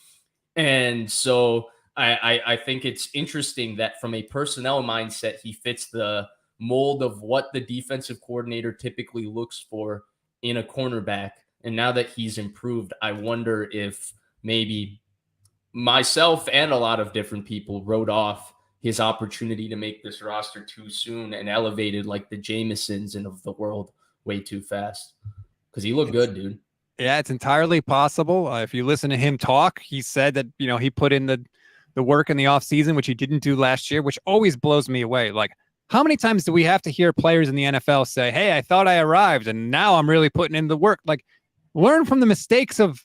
And so I think it's interesting that from a personnel mindset, he fits the mold of what the defensive coordinator typically looks for in a cornerback. And now that he's improved, I wonder if maybe myself and a lot of different people wrote off his opportunity to make this roster too soon and elevated like the Jamesons and of the world way too fast. Because he looked good, dude. Yeah, it's entirely possible. If you listen to him talk, he said that, he put in the work in the offseason, which he didn't do last year, which always blows me away. Like, how many times do we have to hear players in the NFL say, hey, I thought I arrived and now I'm really putting in the work? Like, learn from the mistakes of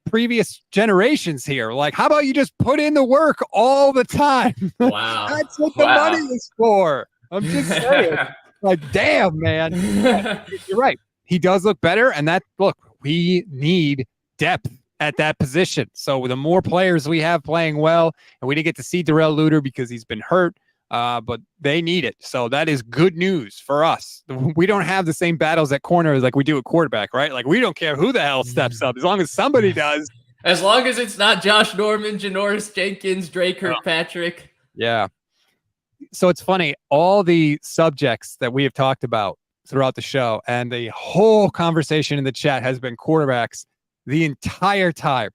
previous generations here. Like, how about you just put in the work all the time? Wow. That's what the money is for. I'm just saying. Like, damn, man. You're right. He does look better. And we need depth at that position. So the more players we have playing well, and we didn't get to see Darrell Luter because he's been hurt, but they need it. So that is good news for us. We don't have the same battles at corner like we do at quarterback, right? Like, we don't care who the hell steps up as long as somebody does. As long as it's not Josh Norman, Janoris Jenkins, Dre Kirkpatrick. Yeah. So it's funny, all the subjects that we have talked about throughout the show and the whole conversation in the chat has been quarterbacks the entire time.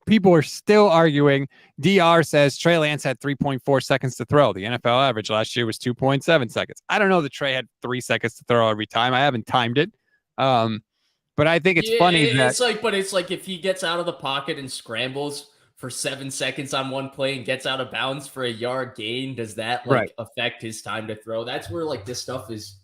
People are still arguing. DR says Trey Lance had 3.4 seconds to throw. The NFL average last year was 2.7 seconds. I don't know that Trey had 3 seconds to throw every time. I haven't timed it. But I think it's funny it's like if he gets out of the pocket and scrambles for 7 seconds on one play and gets out of bounds for a yard gain, does that affect his time to throw? That's where this stuff is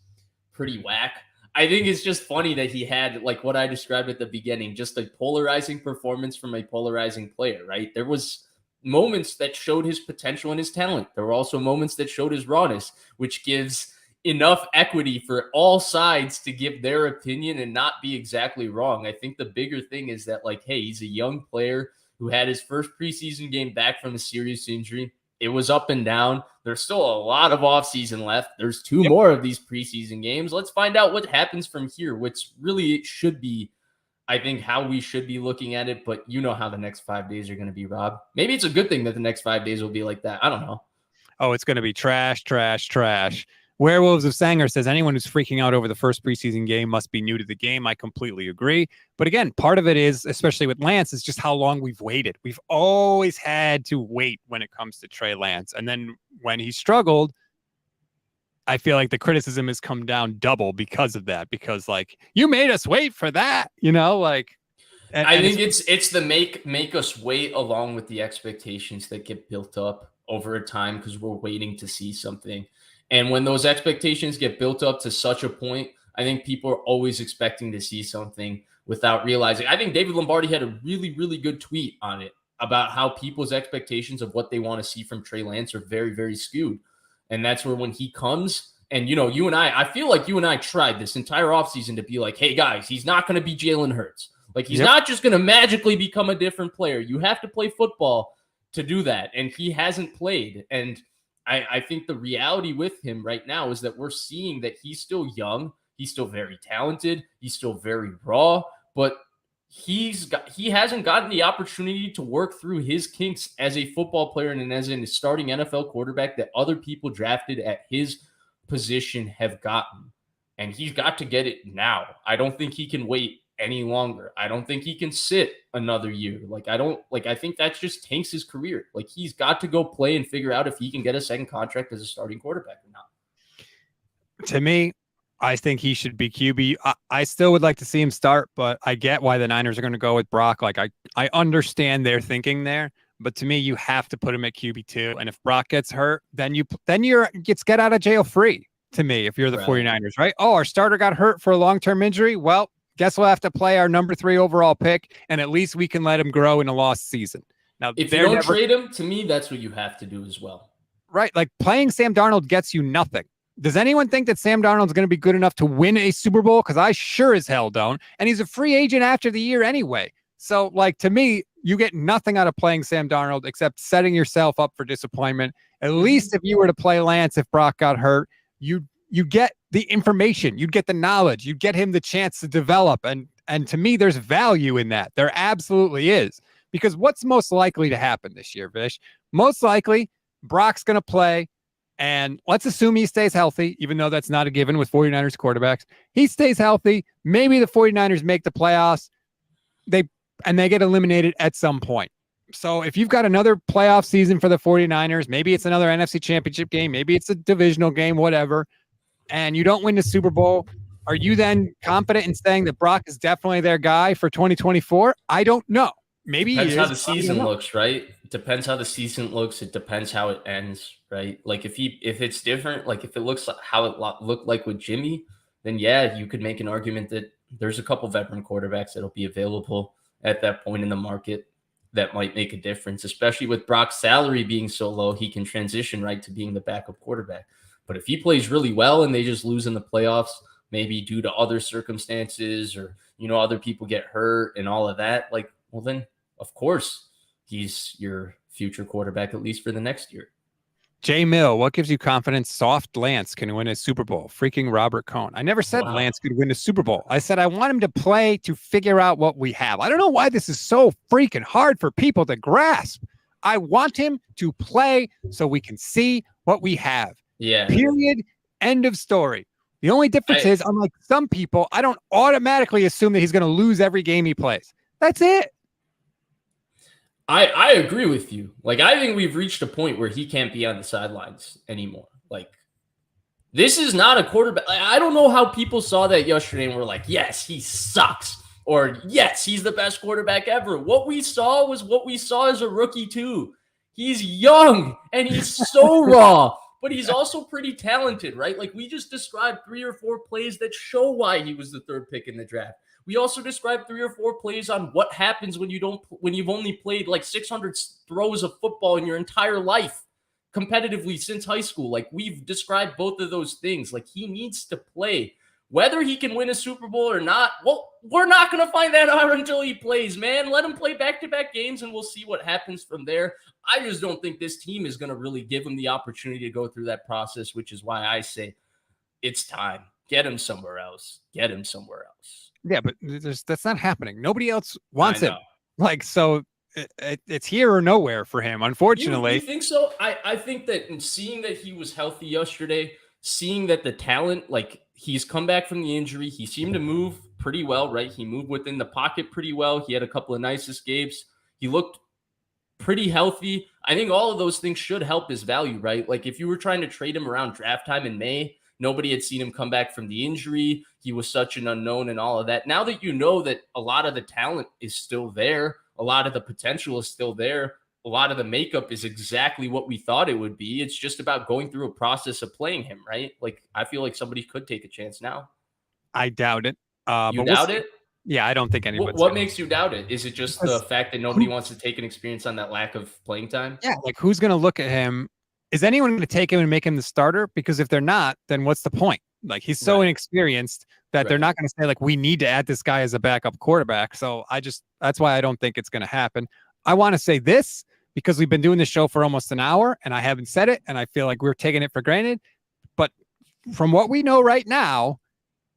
pretty whack. I think it's just funny that he had what I described at the beginning, just a polarizing performance from a polarizing player, right? There was moments that showed his potential and his talent. There were also moments that showed his rawness, which gives enough equity for all sides to give their opinion and not be exactly wrong. I think the bigger thing is that hey, he's a young player who had his first preseason game back from a serious injury. It was up and down. There's still a lot of offseason left. There's 2 more of these preseason games. Let's find out what happens from here, which really should be, I think, how we should be looking at it. But you know how the next 5 days are going to be, Rob. Maybe it's a good thing that the next 5 days will be like that. I don't know. Oh, it's going to be trash, trash, trash. Werewolves of Sanger says anyone who's freaking out over the first preseason game must be new to the game. I completely agree. But again, part of it is, especially with Lance, is just how long we've waited. We've always had to wait when it comes to Trey Lance. And then when he struggled, I feel like the criticism has come down double because of that. Because you made us wait for that, I think it's the make us wait along with the expectations that get built up over time because we're waiting to see something. And when those expectations get built up to such a point, I think people are always expecting to see something without realizing. I think David Lombardi had a really, really good tweet on it about how people's expectations of what they want to see from Trey Lance are very, very skewed. And that's where when he comes, and you and I feel like you and I tried this entire offseason to be like, hey guys, he's not going to be Jalen Hurts. He's not just going to magically become a different player. You have to play football to do that. And he hasn't played. And I think the reality with him right now is that we're seeing that he's still young. He's still very talented. He's still very raw, but he hasn't gotten the opportunity to work through his kinks as a football player and as a starting NFL quarterback that other people drafted at his position have gotten. And he's got to get it now. I don't think he can wait any longer. I don't think he can sit another year. I think that just tanks his career. He's got to go play and figure out if he can get a second contract as a starting quarterback or not. To me, I think he should be QB. I still would like to see him start, but I get why the Niners are going to go with Brock. I understand their thinking there, but to me, you have to put him at QB2. And if Brock gets hurt, then you're get out of jail free. To me, if you're the 49ers, right? Oh, our starter got hurt for a long-term injury. Well, guess we'll have to play our number 3 overall pick, and at least we can let him grow in a lost season. Now, if you don't trade him, to me, that's what you have to do as well. Right. Playing Sam Darnold gets you nothing. Does anyone think that Sam Darnold's going to be good enough to win a Super Bowl? Because I sure as hell don't. And he's a free agent after the year anyway. So, to me, you get nothing out of playing Sam Darnold except setting yourself up for disappointment. At least if you were to play Lance, if Brock got hurt, you get the information, you'd get the knowledge, you'd get him the chance to develop. And to me, there's value in that. There absolutely is. Because what's most likely to happen this year, Vish? Most likely, Brock's going to play, and let's assume he stays healthy, even though that's not a given with 49ers quarterbacks. He stays healthy. Maybe the 49ers make the playoffs. They get eliminated at some point. So if you've got another playoff season for the 49ers, maybe it's another NFC championship game, maybe it's a divisional game, whatever, and you don't win the Super Bowl, are you then confident in saying that Brock is definitely their guy for 2024? I don't know. Maybe depends how the season looks, right? It depends how the season looks. It depends how it ends, right? If it's different, if it looks like how it looked like with Jimmy, then yeah, you could make an argument that there's a couple veteran quarterbacks that'll be available at that point in the market that might make a difference, especially with Brock's salary being so low. He can transition right to being the backup quarterback. But if he plays really well and they just lose in the playoffs, maybe due to other circumstances or, other people get hurt and all of that, like, well, then of course he's your future quarterback, at least for the next year. Jay Mill, what gives you confidence soft Lance can win a Super Bowl? Freaking Robert Cohn. I never said Lance could win a Super Bowl. I said I want him to play to figure out what we have. I don't know why this is so freaking hard for people to grasp. I want him to play so we can see what we have. Yeah. Period. End of story. The only difference is, unlike some people, I don't automatically assume that he's going to lose every game he plays. That's it. I agree with you. Like, I think we've reached a point where he can't be on the sidelines anymore. Like, this is not a quarterback. I don't know how people saw that yesterday and were like, yes, he sucks. Or, yes, he's the best quarterback ever. What we saw was what we saw as a rookie, too. He's young and he's so raw, but he's also pretty talented, right? Like, we just described 3 or 4 plays that show why he was the 3rd pick in the draft. We also described 3 or 4 plays on what happens when you've only played like 600 throws of football in your entire life competitively since high school. Like, we've described both of those things. Like, he needs to play. Whether he can win a Super Bowl or not, well, we're not going to find that out until he plays, man. Let him play back-to-back games and we'll see what happens from there. I just don't think this team is going to really give him the opportunity to go through that process, which is why I say it's time. Get him somewhere else. Get him somewhere else. Yeah, but that's not happening. Nobody else wants him. Like, so it's here or nowhere for him, unfortunately. You think so? I think that in seeing that he was healthy yesterday, seeing that the talent, like, he's come back from the injury, he seemed to move pretty well, right? He moved within the pocket pretty well. He had a couple of nice escapes. He looked pretty healthy. I think all of those things should help his value, right? Like, if you were trying to trade him around draft time in May, nobody had seen him come back from the injury. He was such an unknown and all of that. Now that you know that a lot of the talent is still there, a lot of the potential is still there, a lot of the makeup is exactly what we thought it would be. It's just about going through a process of playing him, right? Like, I feel like somebody could take a chance now. I doubt it. You doubt it? Yeah, I don't think anyone. What makes you doubt it? Is it just the fact that nobody wants to take an experience on that lack of playing time? Yeah, like, who's going to look at him? Is anyone going to take him and make him the starter? Because if they're not, then what's the point? Like, he's so inexperienced that they're not going to say, like, we need to add this guy as a backup quarterback. So that's why I don't think it's going to happen. I want to say this because we've been doing this show for almost an hour and I haven't said it. And I feel like we're taking it for granted. But from what we know right now,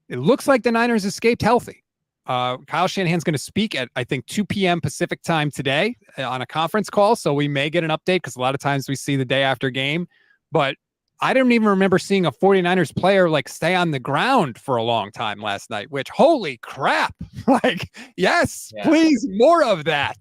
it looks like the Niners escaped healthy. Kyle Shanahan's going to speak at, I think, 2 p.m. Pacific time today on a conference call. So we may get an update because a lot of times we see the day after game. But I don't even remember seeing a 49ers player like stay on the ground for a long time last night, which, holy crap. Like, yes, please, more of that.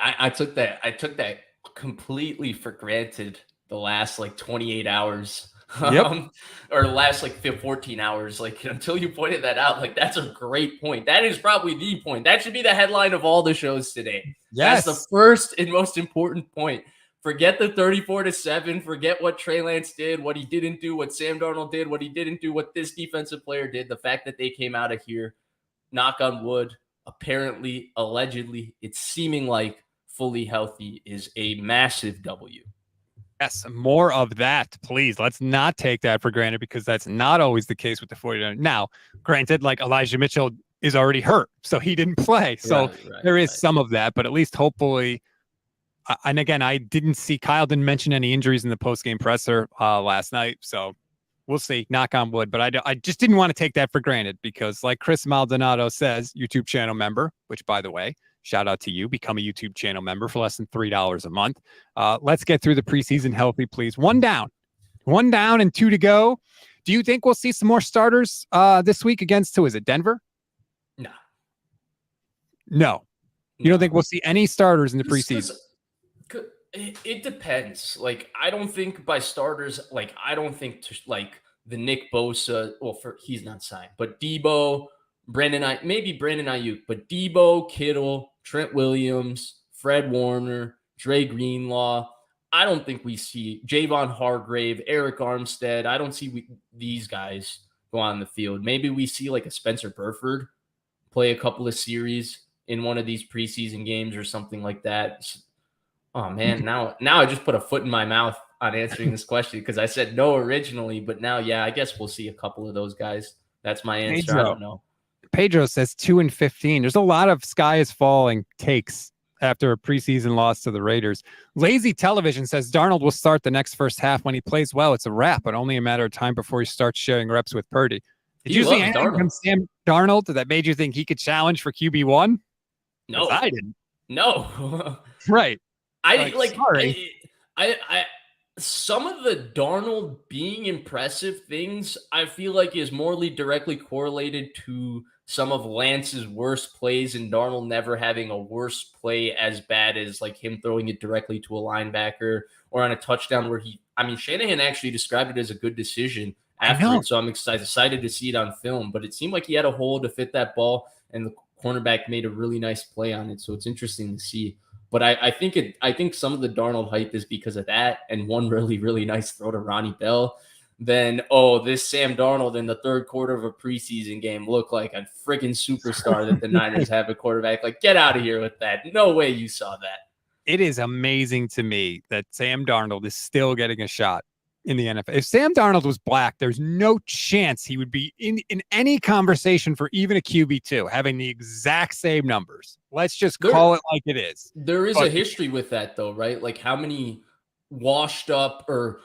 I took that completely for granted the last like 28 hours. Or last like 14 hours, like, until you pointed that out. Like, that's a great point. That is probably the point. That should be the headline of all the shows today. Yes. That's the first and most important point. Forget the 34-7. Forget what Trey Lance did, what he didn't do, what Sam Darnold did, what he didn't do, what this defensive player did. The fact that they came out of here, knock on wood, apparently, allegedly, it's seeming like fully healthy is a massive W. Yes, more of that, please. Let's not take that for granted because that's not always the case with the 49ers. Now, granted, like, Elijah Mitchell is already hurt, so he didn't play. So there is some of that, but at least hopefully. And again, I didn't see Kyle didn't mention any injuries in the post-game presser last night. So we'll see, knock on wood. But I just didn't want to take that for granted because, like Chris Maldonado says, YouTube channel member, which, by the way, shout out to you. Become a YouTube channel member for less than $3 a month. Let's get through the preseason healthy, please. One down and 2 to go. Do you think we'll see some more starters this week against, who is it, Denver? No. You don't think we'll see any starters in the preseason? It depends. Like, I don't think by starters, like, I don't think like the Nick Bosa, he's not signed, but Debo, maybe Brandon Ayuk, but Debo, Kittle, Trent Williams, Fred Warner, Dre Greenlaw. I don't think we see Javon Hargrave, Eric Armstead. I don't see these guys go on the field. Maybe we see like a Spencer Burford play a couple of series in one of these preseason games or something like that. Oh man, now I just put a foot in my mouth on answering this question because I said no originally, but now, yeah, I guess we'll see a couple of those guys. That's my answer. I don't know. Pedro says 2-15. There's a lot of sky is falling takes after a preseason loss to the Raiders. Lazy Television says Darnold will start the next first half. When he plays well, it's a wrap, but only a matter of time before he starts sharing reps with Purdy. Did you see anything from Sam Darnold that made you think he could challenge for QB1? No, I didn't. No. Right. Sorry. I some of the Darnold being impressive things, I feel like is more directly correlated to some of Lance's worst plays and Darnold never having a worse play as bad as like him throwing it directly to a linebacker or on a touchdown where Shanahan actually described it as a good decision afterwards. So I'm excited to see it on film, but it seemed like he had a hole to fit that ball and the cornerback made a really nice play on it. So it's interesting to see. But I think some of the Darnold hype is because of that and one really, really nice throw to Ronnie Bell. Then, this Sam Darnold in the third quarter of a preseason game looked like a freaking superstar that the Niners have a quarterback. Like, get out of here with that. No way you saw that. It is amazing to me that Sam Darnold is still getting a shot in the NFL. If Sam Darnold was black, there's no chance he would be in any conversation for even a QB2 having the exact same numbers. Let's just call it like it is. There is a history with that, though, right? Like how many washed up or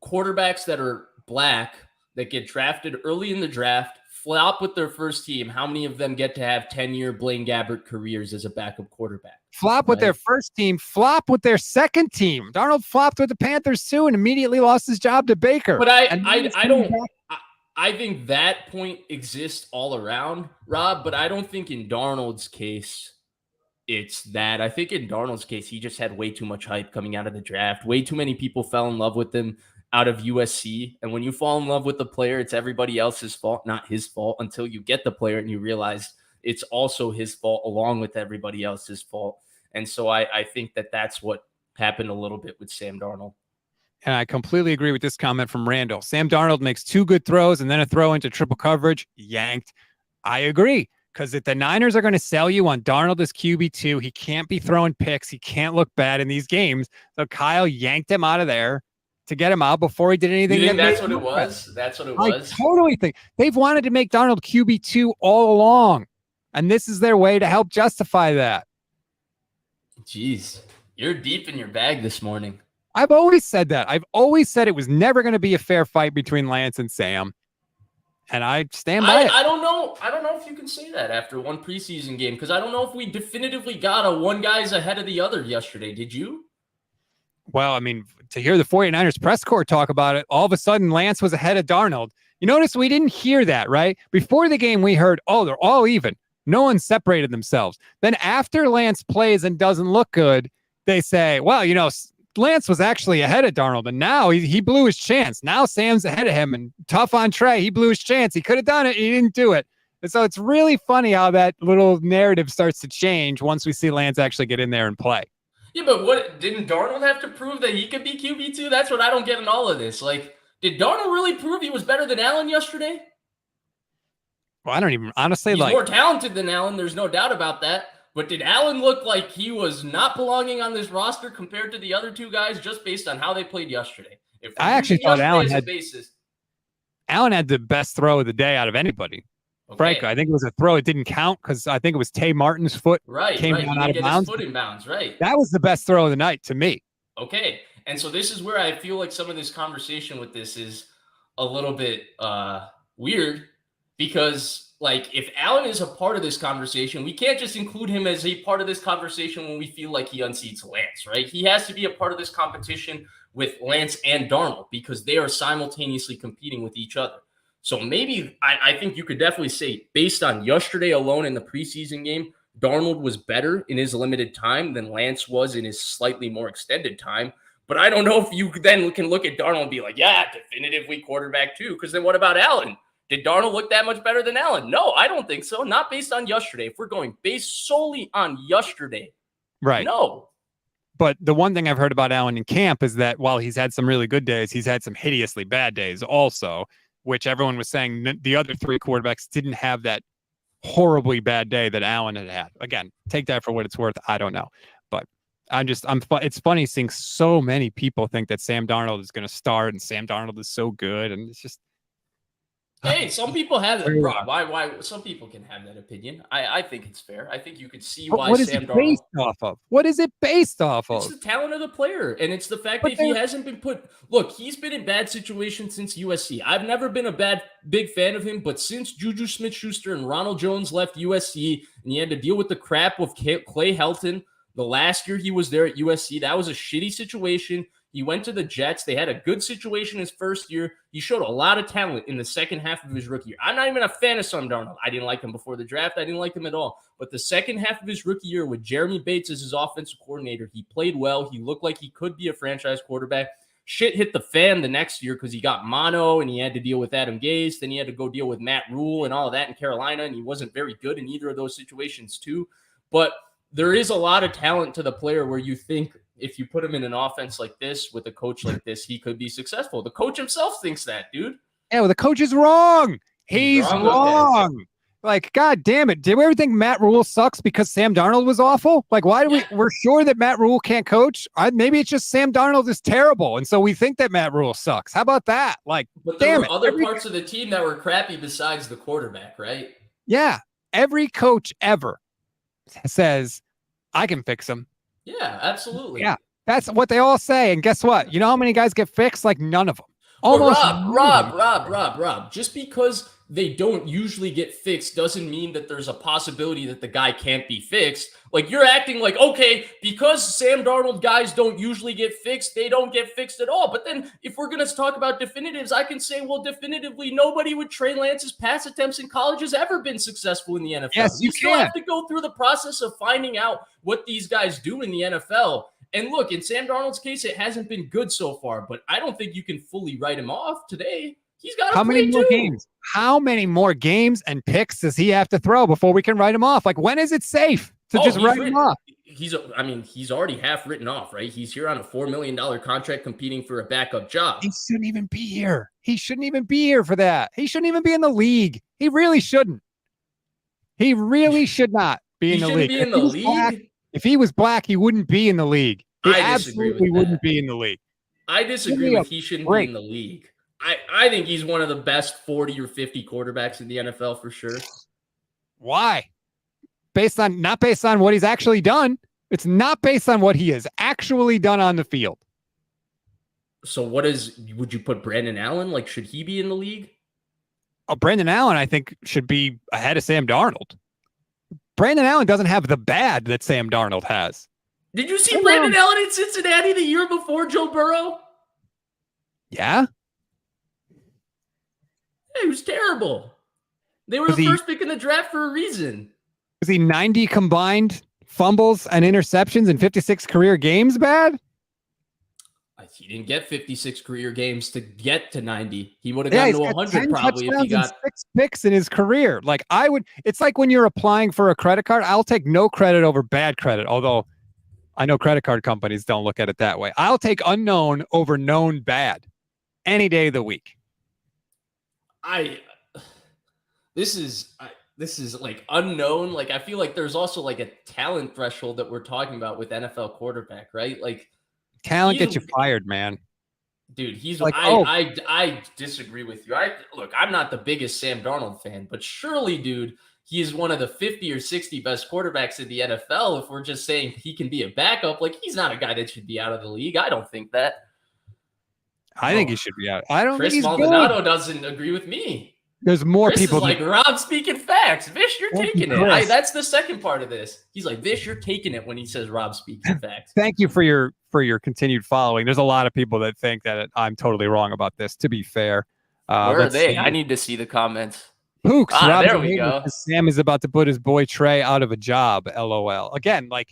quarterbacks that are black that get drafted early in the draft, flop with their first team. How many of them get to have 10-year Blaine Gabbert careers as a backup quarterback? Flop with their first team, flop with their second team. Darnold flopped with the Panthers too and immediately lost his job to Baker. But I think that point exists all around, Rob, but I don't think in Darnold's case it's that. I think in Darnold's case, he just had way too much hype coming out of the draft. Way too many people fell in love with him out of USC. And when you fall in love with the player, it's everybody else's fault, not his fault, until you get the player and you realize it's also his fault along with everybody else's fault. And so I think that that's what happened a little bit with Sam Darnold. And I completely agree with this comment from Randall. Sam Darnold makes 2 good throws and then a throw into triple coverage. Yanked. I agree. Because if the Niners are going to sell you on Darnold as QB2, he can't be throwing picks. He can't look bad in these games. So Kyle yanked him out of there to get him out before he did anything. You think that's what it was? That's what it was? I totally think. They've wanted to make Darnold QB2 all along. And this is their way to help justify that. Jeez, you're deep in your bag this morning. I've always said that. I've always said it was never going to be a fair fight between Lance and Sam. And I stand by it. I don't know if you can say that after one preseason game, because I don't know if we definitively got a one guy's ahead of the other yesterday. Did you? Well, I mean, to hear the 49ers press corps talk about it, all of a sudden Lance was ahead of Darnold. You notice we didn't hear that, right? Before the game, we heard, they're all even. No one separated themselves. Then after Lance plays and doesn't look good, they say, well, Lance was actually ahead of Darnold, and now he blew his chance. Now Sam's ahead of him, and tough on Trey. He blew his chance. He could have done it. He didn't do it. And so it's really funny how that little narrative starts to change once we see Lance actually get in there and play. Yeah, but what didn't Darnold have to prove that he could be QB2? That's what I don't get in all of this. Like, did Darnold really prove he was better than Allen yesterday? Well, I don't even honestly He's more talented than Allen. There's no doubt about that. But did Allen look like he was not belonging on this roster compared to the other two guys just based on how they played yesterday? I actually thought Allen had the best throw of the day out of anybody. Okay. Frankly, I think it was a throw. It didn't count because I think it was Tay Martin's foot came down out of bounds. His foot in bounds, right? That was the best throw of the night to me. Okay. And so this is where I feel like some of this conversation with this is a little bit weird because, like, if Allen is a part of this conversation, we can't just include him as a part of this conversation when we feel like he unseats Lance, right? He has to be a part of this competition with Lance and Darnold because they are simultaneously competing with each other. So maybe I think you could definitely say, based on yesterday alone in the preseason game, Darnold was better in his limited time than Lance was in his slightly more extended time. But I don't know if you then can look at Darnold and be like, yeah, definitively quarterback too. Because then what about Allen? Did Darnold look that much better than Allen? No, I don't think so. Not based on yesterday. If we're going based solely on yesterday, right? No. But the one thing I've heard about Allen in camp is that while he's had some really good days, he's had some hideously bad days also, which everyone was saying the other three quarterbacks didn't have that horribly bad day that Allen had had. Again, take that for what it's worth. I don't know, but it's funny seeing so many people think that Sam Darnold is going to start and Sam Darnold is so good, and it's just. Hey, some people have that, Rob. Why? Some people can have that opinion. I think it's fair. I think you could see why what is Sam it Darnold. Based off of? What is it based off of? It's the talent of the player, and it's the fact that he hasn't been put. Look, he's been in bad situations since USC. I've never been a big fan of him, but since Juju Smith-Schuster and Ronald Jones left USC, and he had to deal with the crap of Clay Helton the last year he was there at USC, that was a shitty situation. He went to the Jets. They had a good situation his first year. He showed a lot of talent in the second half of his rookie year. I'm not even a fan of Sam Darnold. I didn't like him before the draft. I didn't like him at all. But the second half of his rookie year with Jeremy Bates as his offensive coordinator, he played well. He looked like he could be a franchise quarterback. Shit hit the fan the next year because he got mono and he had to deal with Adam Gase. Then he had to go deal with Matt Rule and all of that in Carolina, and he wasn't very good in either of those situations too. But there is a lot of talent to the player where you think if you put him in an offense like this with a coach like this, he could be successful. The coach himself thinks that, dude. Yeah, well, the coach is wrong. He's wrong. Okay. Like, God damn it. Did we ever think Matt Rule sucks because Sam Darnold was awful? Like, why do we're sure that Matt Rule can't coach? Maybe it's just Sam Darnold is terrible. And so we think that Matt Rule sucks. How about that? Like, but there were other parts of the team that were crappy besides the quarterback, right? Yeah. Every coach ever says, I can fix him. Yeah, absolutely. Yeah, that's what they all say. And guess what? You know how many guys get fixed? Like none of them. Almost. Rob. Just because they don't usually get fixed doesn't mean that there's a possibility that the guy can't be fixed. Like you're acting like, okay, because Sam Darnold guys don't usually get fixed, they don't get fixed at all. But then if we're going to talk about definitives, I can say, well, definitively, nobody with Trey Lance's pass attempts in college has ever been successful in the NFL. Yes, you still have to go through the process of finding out what these guys do in the NFL. And look, in Sam Darnold's case, it hasn't been good so far, but I don't think you can fully write him off today. He's got to How many more games? How many more games and picks does he have to throw before we can write him off? Like, when is it safe to just write him off? He's already half written off, right? He's here on a $4 million contract competing for a backup job. He shouldn't even be here. He shouldn't even be here for that. He shouldn't even be in the league. He really shouldn't. He really should not be in the league. Be in the league? If he was black, he wouldn't be in the league. He I disagree absolutely with that. wouldn't be in the league. I disagree with he shouldn't be in the league. I think he's one of the best 40 or 50 quarterbacks in the NFL for sure. Why? Not based on what he's actually done. It's not based on what he has actually done on the field. So would you put Brandon Allen? Like, should he be in the league? Oh, Brandon Allen, I think, should be ahead of Sam Darnold. Brandon Allen doesn't have the bad that Sam Darnold has. Did you see Brandon Allen in Cincinnati the year before Joe Burrow? Yeah. It was terrible. They were the first pick in the draft for a reason. Was he 90 combined fumbles and interceptions in 56 career games bad? He didn't get 56 career games to get to 90. He would have gotten to 100 probably if he got 6 picks in his career. Like it's like when you're applying for a credit card, I'll take no credit over bad credit. Although I know credit card companies don't look at it that way. I'll take unknown over known bad any day of the week. This is like unknown. Like I feel like there's also like a talent threshold that we're talking about with NFL quarterback, right? Like talent gets you fired, man. Dude, he's like, I disagree with you. I'm not the biggest Sam Darnold fan, but surely, dude, he is one of the 50 or 60 best quarterbacks in the NFL. If we're just saying he can be a backup, like he's not a guy that should be out of the league. I don't think that. I think he should be out. I don't Chris think he's Maldonado good. Doesn't agree with me. There's more Chris people. Is like Rob speaking facts. Vish, you're taking it. That's the second part of this. He's like, Vish, you're taking it when he says Rob speaking facts. Thank you for your continued following. There's a lot of people that think that I'm totally wrong about this. To be fair, where are they? I need to see the comments. Pooks. There we go. Sam is about to put his boy Trey out of a job. LOL. Again, like,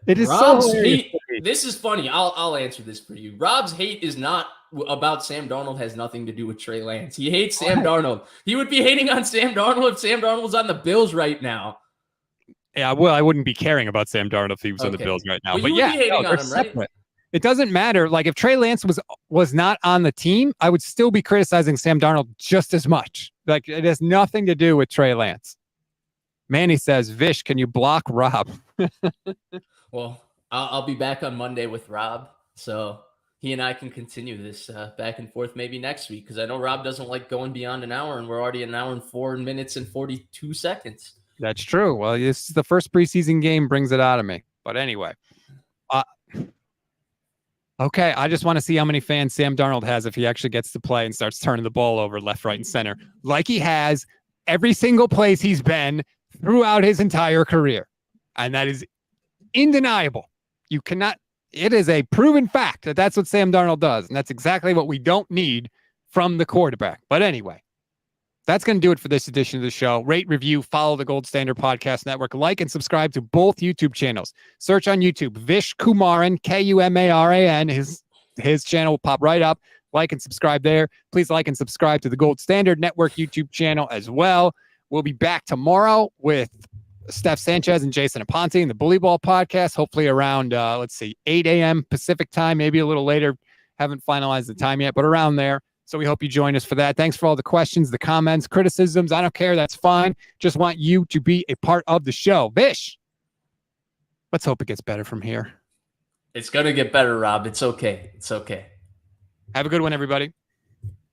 it is Rob's so hate. This is funny. I'll answer this for you. Rob's hate is not about Sam Darnold. Has nothing to do with Trey Lance. He hates Sam Darnold. He would be hating on Sam Darnold if Sam Darnold was on the Bills right now. Yeah, well, I wouldn't be caring about Sam Darnold if he was on the Bills right now. Well, but you would be hating on him, separate. right? It doesn't matter. Like if Trey Lance was not on the team, I would still be criticizing Sam Darnold just as much. Like it has nothing to do with Trey Lance. Manny says, Vish, can you block Rob? Well, I'll be back on Monday with Rob, so he and I can continue this back and forth maybe next week, because I know Rob doesn't like going beyond an hour, and we're already an hour and 4 minutes and 42 seconds. That's true. Well, this is the first preseason game brings it out of me. But anyway. Okay, I just want to see how many fans Sam Darnold has if he actually gets to play and starts turning the ball over left, right, and center, like he has every single place he's been throughout his entire career. And that is undeniable. You cannot, it is a proven fact that that's what Sam Darnold does. And that's exactly what we don't need from the quarterback. But anyway, that's going to do it for this edition of the show. Rate, review, follow the Gold Standard Podcast Network, like and subscribe to both YouTube channels. Search on YouTube, Vish Kumaran, Kumaran. His channel will pop right up. Like and subscribe there. Please like and subscribe to the Gold Standard Network YouTube channel as well. We'll be back tomorrow with Steph Sanchez and Jason Aponte in the Bully Ball Podcast, hopefully around, 8 a.m. Pacific time, maybe a little later. Haven't finalized the time yet, but around there. So we hope you join us for that. Thanks for all the questions, the comments, criticisms. I don't care. That's fine. Just want you to be a part of the show. Vish, let's hope it gets better from here. It's going to get better, Rob. It's okay. It's okay. Have a good one, everybody.